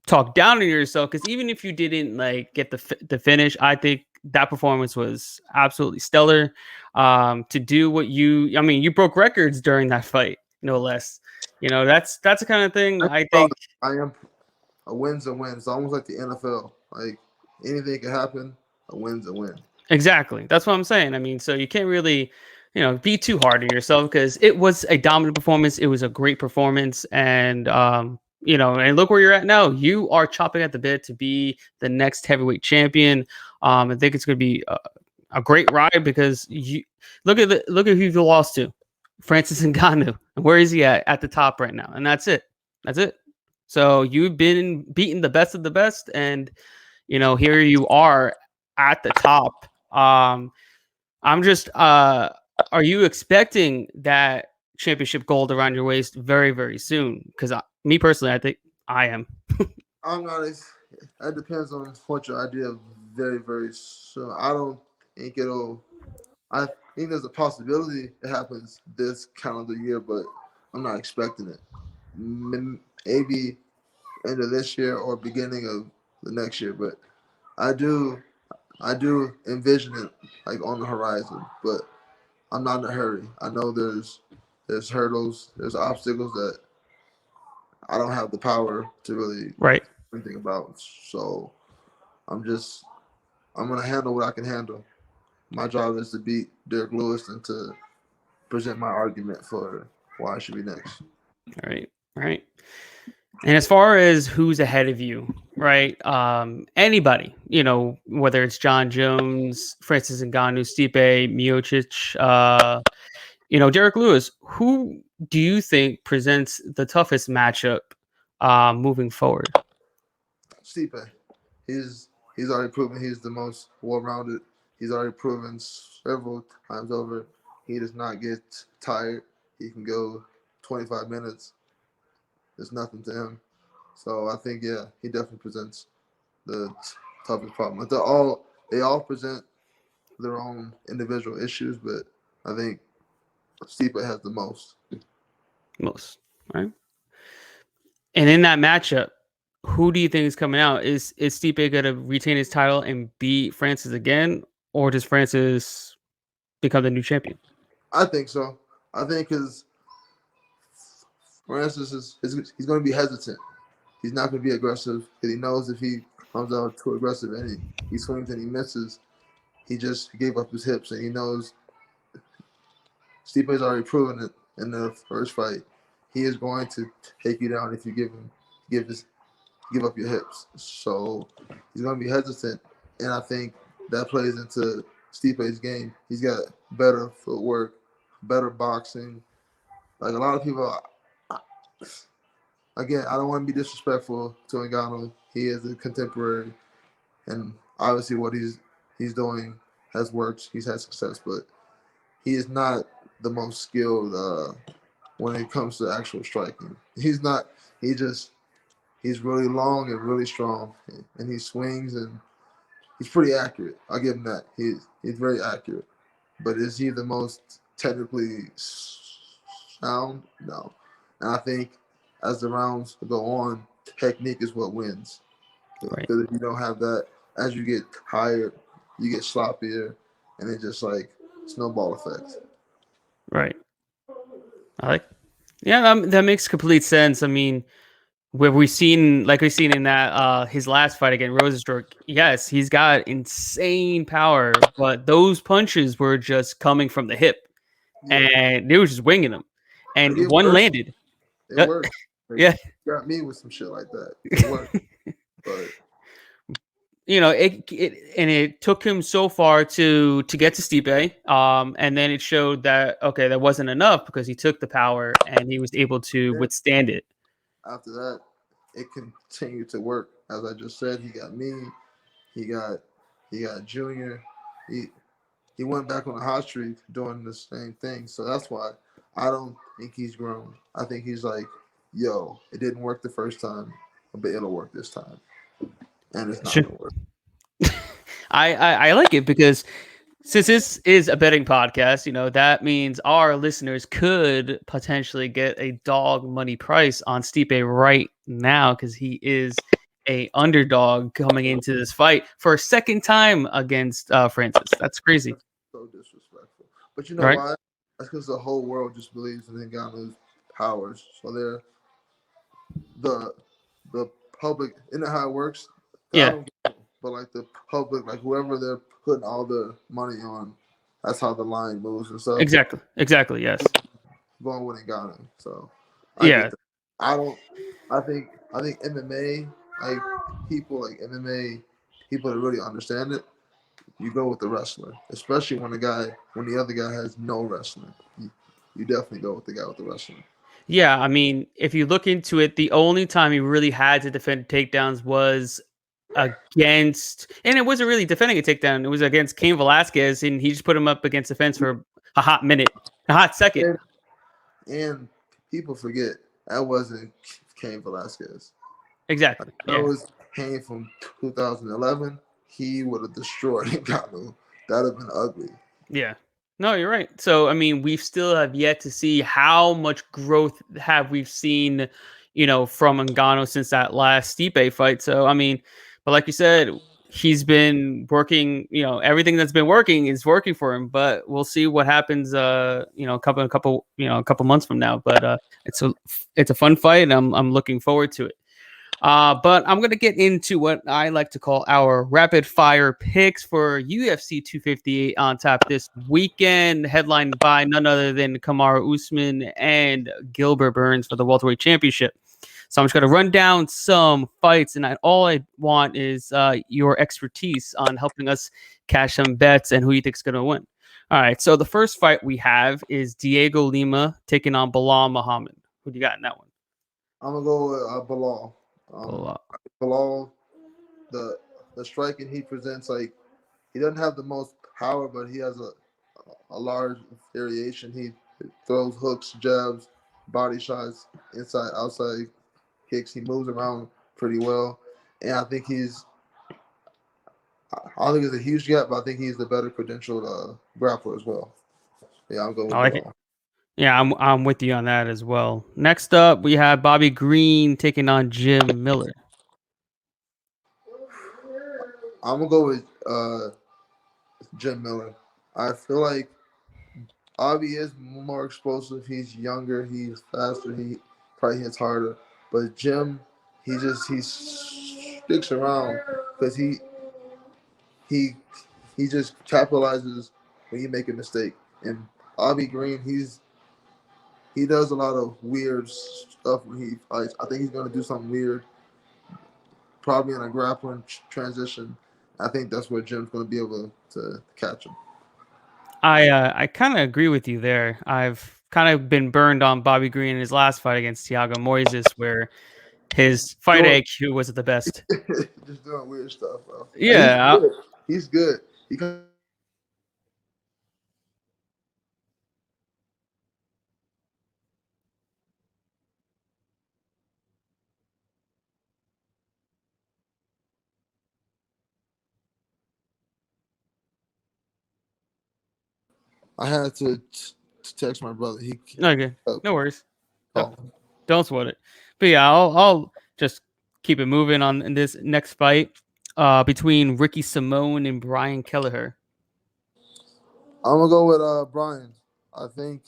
[SPEAKER 2] talk down on yourself because even if you didn't like get the finish, I think that performance was absolutely stellar. To do what you broke records during that fight, no less. That's the kind of thing I think.
[SPEAKER 5] I am a win's a win. It's almost like the NFL. Like anything can happen. A win's a win.
[SPEAKER 2] Exactly. That's what I'm saying. I mean, so you can't really, be too hard on yourself because it was a dominant performance. It was a great performance. And, and look where you're at now. You are chopping at the bit to be the next heavyweight champion. I think it's going to be a great ride because you look at who you lost to, Francis Ngannou. And where is he at the top right now? And that's it. That's it. So you've been beating the best of the best. And, here you are at the top. I'm just are you expecting that championship gold around your waist very, very soon? Because me personally, I think I am.
[SPEAKER 5] I'm not. That depends on what your idea of very, very soon. I don't think it'll. I think there's a possibility it happens this calendar year, but I'm not expecting it. Maybe end of this year or beginning of the next year, but I do envision it like on the horizon, but I'm not in a hurry. I know there's hurdles, there's obstacles that I don't have the power to really
[SPEAKER 2] Right.
[SPEAKER 5] do anything about. So I'm gonna handle what I can handle. My job is to beat Derek Lewis and to present my argument for why I should be next.
[SPEAKER 2] All right. And as far as who's ahead of you, right? Anybody, whether it's John Jones, Francis Ngannou, Stipe Miocic, Derek Lewis, who do you think presents the toughest matchup moving forward?
[SPEAKER 5] Stipe. He's already proven he's the most well-rounded. He's already proven several times over he does not get tired. He can go 25 minutes. There's nothing to him. So I think, yeah, he definitely presents the toughest problem. They all present their own individual issues, but I think Stipe has the most.
[SPEAKER 2] Most, right? And in that matchup, who do you think is coming out? Is Stipe going to retain his title and beat Francis again, or does Francis become the new champion?
[SPEAKER 5] I think so. I think because Francis he's going to be hesitant. He's not going to be aggressive because he knows if he comes out too aggressive and he swings and he misses, he just gave up his hips, and he knows Stipe's already proven it in the first fight. He is going to take you down if you give up your hips. So he's going to be hesitant, and I think that plays into Stipe's game. He's got better footwork, better boxing. Like a lot of people, again, I don't want to be disrespectful to Ngannou. He is a contemporary, and obviously what he's doing has worked. He's had success, but he is not the most skilled when it comes to actual striking. He's not. He's really long and really strong, and he swings and he's pretty accurate. I'll give him that. He's very accurate. But is he the most technically sound? No. And I think as the rounds go on, technique is what wins.
[SPEAKER 2] Right.
[SPEAKER 5] Because if you don't have that, as you get tired, you get sloppier, and it just like snowball effect.
[SPEAKER 2] Right. That makes complete sense. I mean, we've seen in that his last fight against Rosenstruck, yes, he's got insane power, but those punches were just coming from the hip, and they were just winging them, and one landed.
[SPEAKER 5] It worked.
[SPEAKER 2] Yeah,
[SPEAKER 5] got me with some shit like that. It worked. But
[SPEAKER 2] it took him so far to get to Stipe, and then it showed that that wasn't enough because he took the power and he was able to withstand it.
[SPEAKER 5] After that, it continued to work. As I just said, he got me. He got Junior. He went back on a hot streak doing the same thing. So that's why I don't think he's grown. I think he's like, yo, it didn't work the first time, but it'll work this time. And it's not gonna work.
[SPEAKER 2] I like it because since this is a betting podcast, that means our listeners could potentially get a dog money price on Stipe right now because he is a underdog coming into this fight for a second time against Francis. That's crazy.
[SPEAKER 5] So disrespectful. But you know why? That's because the whole world just believes in Ngannou's powers. So they're the public. Isn't that how it works?
[SPEAKER 2] Yeah.
[SPEAKER 5] But like the public, like whoever they're putting all the money on, that's how the line moves and stuff.
[SPEAKER 2] Exactly. Yes.
[SPEAKER 5] Going with Ngannou. So
[SPEAKER 2] I
[SPEAKER 5] think MMA, like people that really understand it, you go with the wrestler, especially when the other guy has no wrestling. You definitely go with the guy with the wrestling.
[SPEAKER 2] Yeah, I mean, if you look into it, the only time he really had to defend takedowns was against, and it wasn't really defending a takedown. It was against Cain Velasquez, and he just put him up against the fence for a hot second.
[SPEAKER 5] And people forget that wasn't Cain Velasquez.
[SPEAKER 2] Exactly.
[SPEAKER 5] That was Cain from 2011. He would have destroyed Ngannou. That'd have been ugly.
[SPEAKER 2] Yeah. No, you're right. So, I mean, we still have yet to see how much growth have we seen, from Ngannou since that last Stipe fight. So, I mean, but like you said, he's been working, everything that's been working is working for him, but we'll see what happens, a couple months from now, but it's a fun fight. And I'm looking forward to it. But I'm going to get into what I like to call our rapid fire picks for UFC 258 on tap this weekend, headlined by none other than Kamaru Usman and Gilbert Burns for the welterweight championship. So I'm just going to run down some fights, and all I want is your expertise on helping us cash some bets and who you think is going to win. All right, so the first fight we have is Diego Lima taking on Belal Muhammed. Who do you got in that one?
[SPEAKER 5] I'm gonna go with Belal.
[SPEAKER 2] Belal.
[SPEAKER 5] Belal, the striking he presents, like he doesn't have the most power, but he has a large variation. He throws hooks, jabs, body shots, inside, outside kicks. He moves around pretty well, and I think I don't think it's a huge gap, but I think he's the better credentialed grappler as well. Yeah, I'm going with
[SPEAKER 2] I like it.
[SPEAKER 5] Belal.
[SPEAKER 2] Yeah, I'm with you on that as well. Next up, we have Bobby Green taking on Jim Miller.
[SPEAKER 5] I'm gonna go with Jim Miller. I feel like Bobby is more explosive. He's younger. He's faster. He probably hits harder. But Jim, he sticks around because he just capitalizes when you make a mistake. And Bobby Green, he does a lot of weird stuff when he fights. I think he's gonna do something weird, probably in a grappling transition. I think that's where Jim's gonna be able to catch him.
[SPEAKER 2] I kind of agree with you there. I've kind of been burned on Bobby Green in his last fight against Thiago Moises, where his fight IQ wasn't the best.
[SPEAKER 5] Just doing weird stuff, bro.
[SPEAKER 2] Yeah,
[SPEAKER 5] He's good. I had to text my brother.
[SPEAKER 2] okay, no worries.
[SPEAKER 5] Oh.
[SPEAKER 2] Don't sweat it. But yeah, I'll just keep it moving on in this next fight between Ricky Simone and Brian Kelleher.
[SPEAKER 5] I'm gonna go with Brian. I think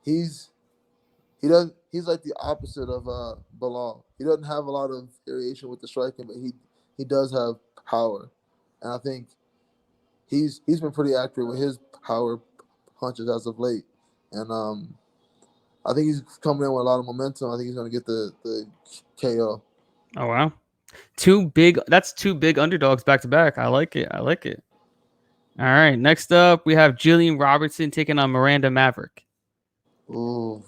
[SPEAKER 5] he's like the opposite of Belal. He doesn't have a lot of variation with the striking, but he does have power, and I think he's been pretty accurate with his power punches as of late, and I think he's coming in with a lot of momentum. I think he's gonna get the KO.
[SPEAKER 2] Oh wow, that's two big underdogs back to back. I like it. All right, next up we have Julian Robertson taking on Miranda Maverick.
[SPEAKER 5] Ooh.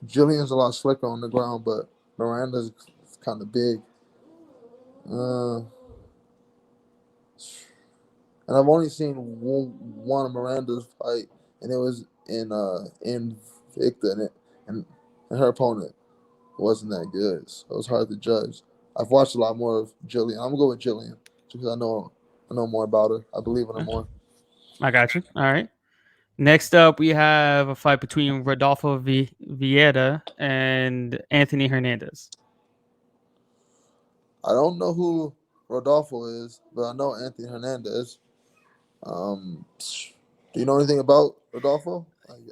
[SPEAKER 5] Gillian's a lot slicker on the ground, but Miranda's kind of big. And I've only seen one of Miranda's fight, and it was in Victor, and her opponent wasn't that good, so it was hard to judge. I've watched a lot more of Gillian. I'm gonna go with Gillian because I know more about her. I believe in her more.
[SPEAKER 2] I got you. All right. Next up, we have a fight between Rodolfo Vieira and Anthony Hernandez.
[SPEAKER 5] I don't know who Rodolfo is, but I know Anthony Hernandez. Do you know anything about Rodolfo?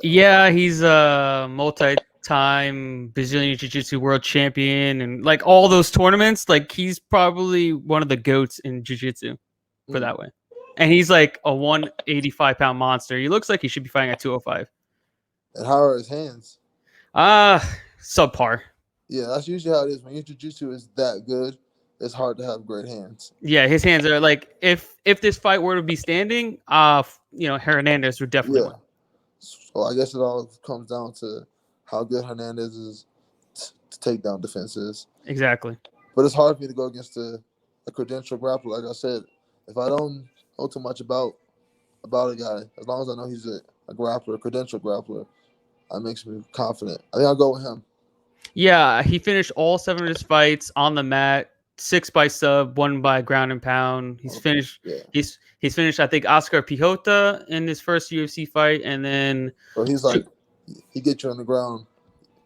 [SPEAKER 2] Yeah, he's a multi-time Brazilian Jiu-Jitsu world champion, and like all those tournaments, like he's probably one of the goats in Jiu-Jitsu, for that way. And he's like a 185-pound monster. He looks like he should be fighting at 205.
[SPEAKER 5] And how are his hands?
[SPEAKER 2] Subpar.
[SPEAKER 5] Yeah, that's usually how it is. When your jiu-jitsu is that good, it's hard to have great hands.
[SPEAKER 2] Yeah, his hands are like if this fight were to be standing, Hernandez would definitely win.
[SPEAKER 5] So I guess it all comes down to how good Hernandez is to take down defenses.
[SPEAKER 2] Exactly.
[SPEAKER 5] But it's hard for me to go against a credential grappler. Like I said, if I don't know too much about a guy, as long as I know he's a grappler, a credential grappler, that makes me confident. I think I'll go with him.
[SPEAKER 2] Yeah, he finished all 7 of his fights on the mat, 6 by sub, 1 by ground and pound. He's finished. Yeah. He's finished. I think Oscar Pijota in his first UFC fight, and then.
[SPEAKER 5] So he's like, he gets you on the ground.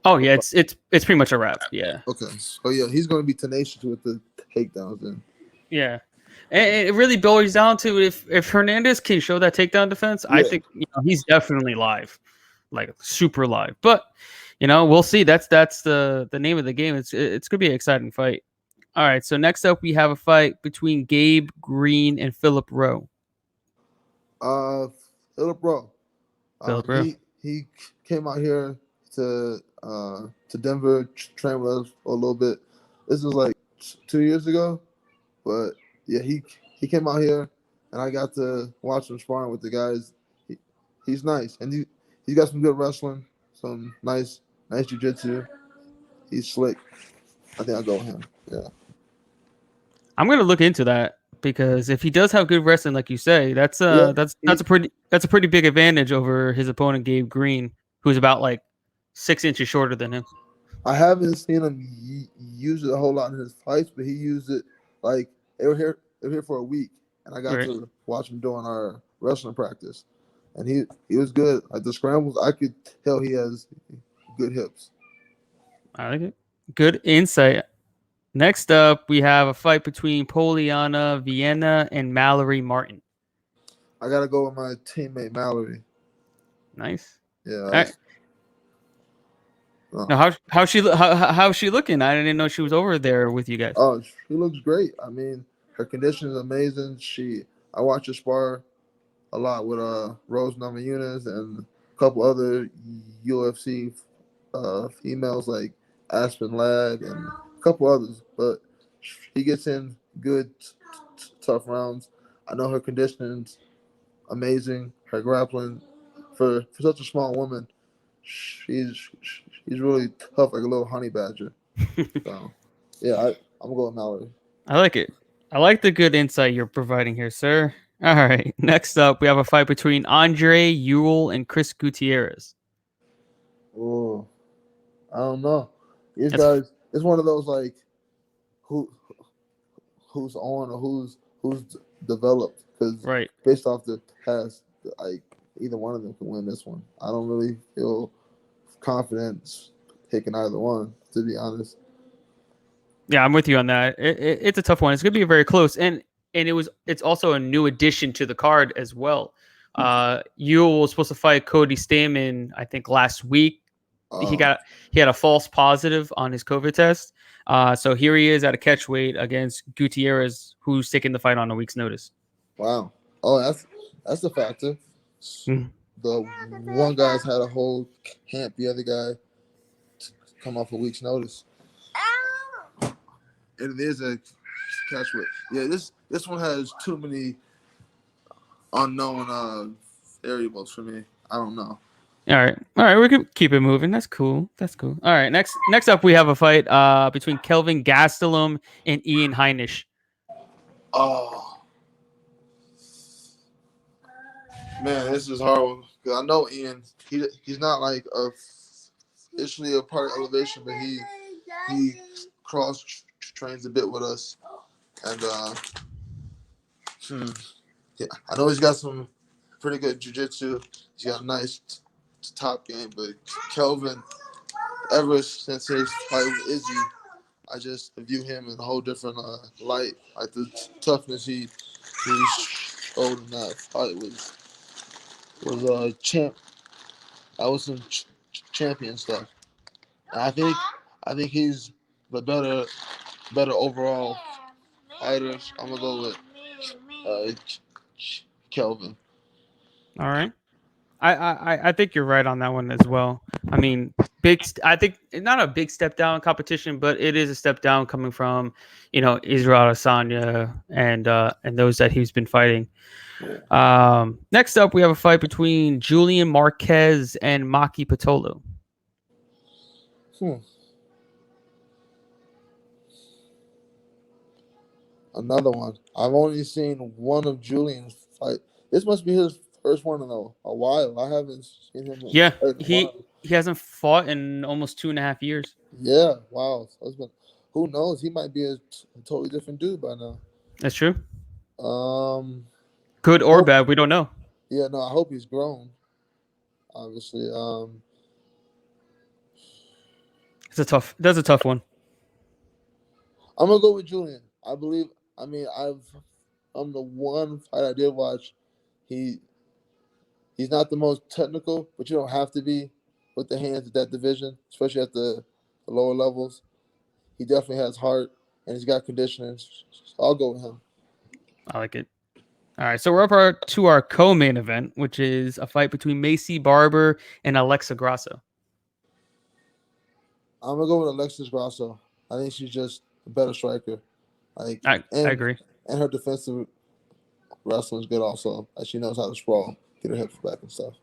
[SPEAKER 2] Oh yeah, it's pretty much a wrap. Yeah.
[SPEAKER 5] Okay. So yeah, he's going to be tenacious with the takedowns then.
[SPEAKER 2] Yeah. And it really boils down to if Hernandez can show that takedown defense, I think he's definitely live, like super live. But we'll see. That's the name of the game. It's gonna be an exciting fight. All right. So next up, we have a fight between Gabe Green and Phillip Rowe.
[SPEAKER 5] Phillip Rowe.
[SPEAKER 2] Phillip Rowe.
[SPEAKER 5] he came out here to Denver, train with us for a little bit. This was like 2 years ago, but yeah, he came out here, and I got to watch him sparring with the guys. He's nice, and he's got some good wrestling, some nice jiu-jitsu. He's slick. I think I'll go with him. Yeah.
[SPEAKER 2] I'm gonna look into that because if he does have good wrestling, like you say, that's
[SPEAKER 5] Yeah,
[SPEAKER 2] a pretty big advantage over his opponent Gabe Green, who's about like 6 inches shorter than him.
[SPEAKER 5] I haven't seen him use it a whole lot in his fights, but he used it like they were here for a week, and I got to watch him during our wrestling practice, and he was good. Like the scrambles, I could tell he has good hips.
[SPEAKER 2] I like it. Good insight. Next up, we have a fight between Polyana, Viana, and Mallory Martin.
[SPEAKER 5] I gotta go with my teammate Mallory.
[SPEAKER 2] Nice.
[SPEAKER 5] Yeah.
[SPEAKER 2] Now, how's she looking? I didn't know she was over there with you guys.
[SPEAKER 5] Oh, she looks great. I mean, her condition is amazing. I watch her spar a lot with Rose Namajunas and a couple other UFC females like Aspen Ladd and a couple others. But she gets in good, tough rounds. I know her conditioning's amazing. Her grappling for such a small woman, she's really tough, like a little honey badger. So, yeah, I'm going Mallory.
[SPEAKER 2] I like it. I like the good insight you're providing here, sir. All right. Next up, we have a fight between Andre Ewell and Chris Gutierrez.
[SPEAKER 5] Oh, I don't know. These guys, it's one of those like who's on or who's developed, because based off the past, like either one of them can win this one. I don't really feel confident picking either one, to be honest.
[SPEAKER 2] Yeah, I'm with you on that. It's a tough one. It's gonna be very close, and it's also a new addition to the card as well. Ewell was supposed to fight Cody Stamen, I think, last week. He had a false positive on his COVID test. So here he is at a catch weight against Gutierrez, who's taking the fight on a week's notice.
[SPEAKER 5] Wow. Oh, that's a factor. The one guy's had a whole camp. The other guy come off a week's notice. And it is a catch weight. Yeah, this one has too many unknown variables for me. I don't know.
[SPEAKER 2] All right, we can keep it moving. That's cool. All right, next up we have a fight between Kelvin Gastelum and Ian Heinisch.
[SPEAKER 5] Oh man, this is hard because I know Ian. He's not like officially a part of Elevation, but he cross trains a bit with us, and yeah, I know he's got some pretty good jiu-jitsu. He's got a nice top game, but Kelvin, ever since his fight with Izzy, I just view him in a whole different light. Like the toughness he showed in that fight was champ. That was some champion stuff. And I think he's the better overall fighter. I'm gonna go with Kelvin.
[SPEAKER 2] All right. I think you're right on that one as well. I mean, I think not a big step down competition, but it is a step down coming from, Israel Adesanya and those that he's been fighting. Next up, we have a fight between Julian Marquez and Maki Pitolo.
[SPEAKER 5] Another one. I've only seen one of Julian's fight. This must be his first one in a while. I haven't seen him.
[SPEAKER 2] Yeah, he hasn't fought in almost 2.5 years.
[SPEAKER 5] Yeah, wow. Who knows? He might be a totally different dude by now.
[SPEAKER 2] That's true. Good or bad, we don't know.
[SPEAKER 5] Yeah, no, I hope he's grown. Obviously,
[SPEAKER 2] That's a tough one.
[SPEAKER 5] I'm gonna go with Julian. I'm the one fight I did watch. He's not the most technical, but you don't have to be with the hands at that division, especially at the lower levels. He definitely has heart, and he's got conditioning. So I'll go with him.
[SPEAKER 2] I like it. All right, so we're up to our co-main event, which is a fight between Maycee Barber and Alexa Grasso.
[SPEAKER 5] I'm gonna go with Alexis Grasso. I think she's just a better striker. Like,
[SPEAKER 2] I agree.
[SPEAKER 5] And her defensive wrestling is good also. Like, she knows how to sprawl, get her hips back and stuff.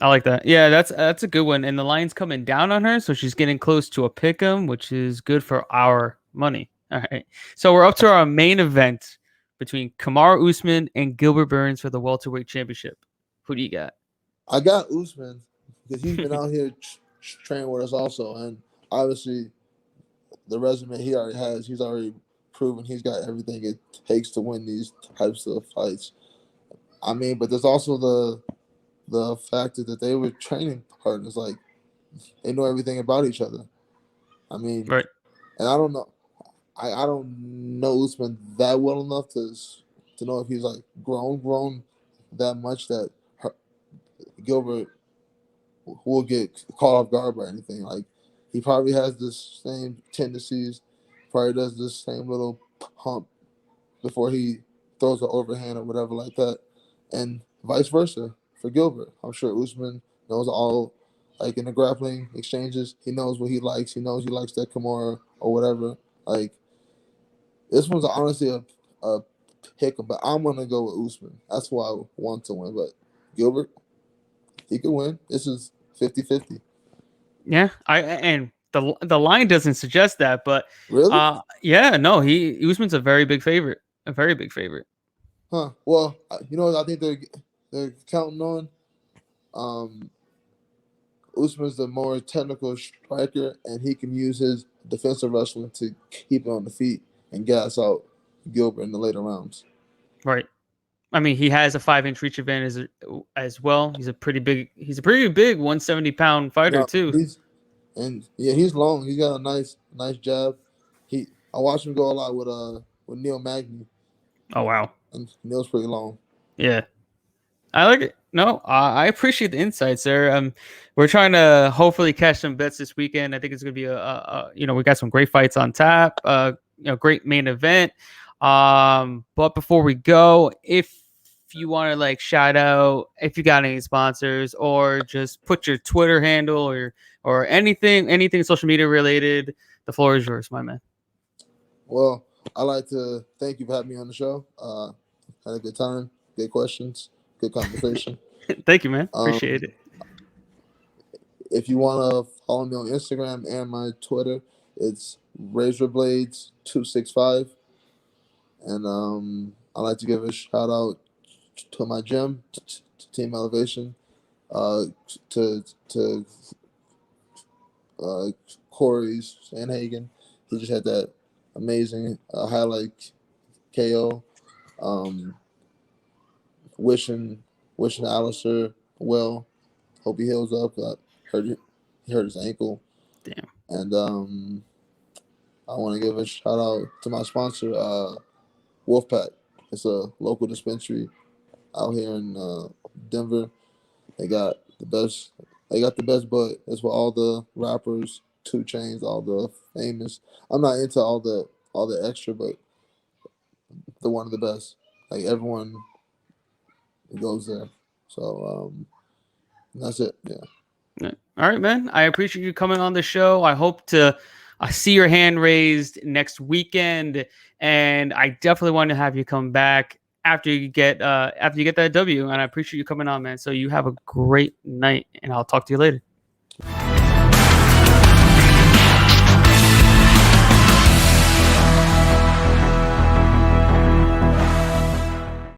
[SPEAKER 2] I like that. Yeah, that's a good one. And the line's coming down on her, so she's getting close to a pick'em, which is good for our money. All right, so we're up to our main event between Kamaru Usman and Gilbert Burns for the welterweight championship. Who do you got?
[SPEAKER 5] I got Usman because he's been out here training with us also, and obviously the resume he already has, he's already proven he's got everything it takes to win these types of fights. I mean, but there's also the factor that they were training partners, like they know everything about each other. I mean,
[SPEAKER 2] Right.
[SPEAKER 5] And I don't know. I don't know Usman that well enough to know if he's like grown that much that Gilbert will get caught off guard by anything. Like, he probably has the same tendencies, probably does this same little pump before he throws an overhand or whatever like that, and vice versa for Gilbert. I'm sure Usman knows all, like in the grappling exchanges, he knows what he likes. He knows he likes that Kamaru or whatever. Like, this one's honestly a pick, but I'm going to go with Usman. That's who I want to win. But Gilbert, he could win. This is 50-50.
[SPEAKER 2] Yeah, and the line doesn't suggest that, but
[SPEAKER 5] Really?
[SPEAKER 2] yeah, no, Usman's a very big favorite. A very big favorite.
[SPEAKER 5] Huh. Well, you know what I think they're counting on? Usman's the more technical striker, and he can use his defensive wrestling to keep it on the feet and gas out Gilbert in the later rounds.
[SPEAKER 2] Right. I mean, he has a 5-inch reach advantage as well. He's a pretty big 170-pound fighter too.
[SPEAKER 5] He's long. He's got a nice jab. I watched him go a lot with Neil Magny.
[SPEAKER 2] Oh wow.
[SPEAKER 5] And Neil's pretty long.
[SPEAKER 2] Yeah. I like it. No, I appreciate the insights there. We're trying to hopefully catch some bets this weekend. I think it's gonna be we got some great fights on tap. Great main event. But before we go, if you want to like shout out, if you got any sponsors or just put your Twitter handle or anything social media related, the floor is yours, my man.
[SPEAKER 5] Well, I'd like to thank you for having me on the show. Had a good time, good questions, good conversation.
[SPEAKER 2] Thank you, man. Appreciate it.
[SPEAKER 5] If you want to follow me on Instagram and my Twitter, it's razorblades265. And I'd like to give a shout out to my gym, to Team Elevation, to Corey's Sanhagen. He just had that amazing highlight KO. Wishing Alistair well. Hope he heals up. He hurt his ankle.
[SPEAKER 2] Damn.
[SPEAKER 5] And I want to give a shout out to my sponsor, Wolfpack. It's a local dispensary out here in Denver. They got the best bud. It's with all the rappers, 2 Chainz, all the famous. I'm not into all the extra, but the one of the best. Like, everyone goes there. So that's it. Yeah.
[SPEAKER 2] All right, man. I appreciate you coming on the show. I hope to see your hand raised next weekend, and I definitely want to have you come back after you get that W. And I appreciate you coming on, man. So you have a great night, and I'll talk to you later.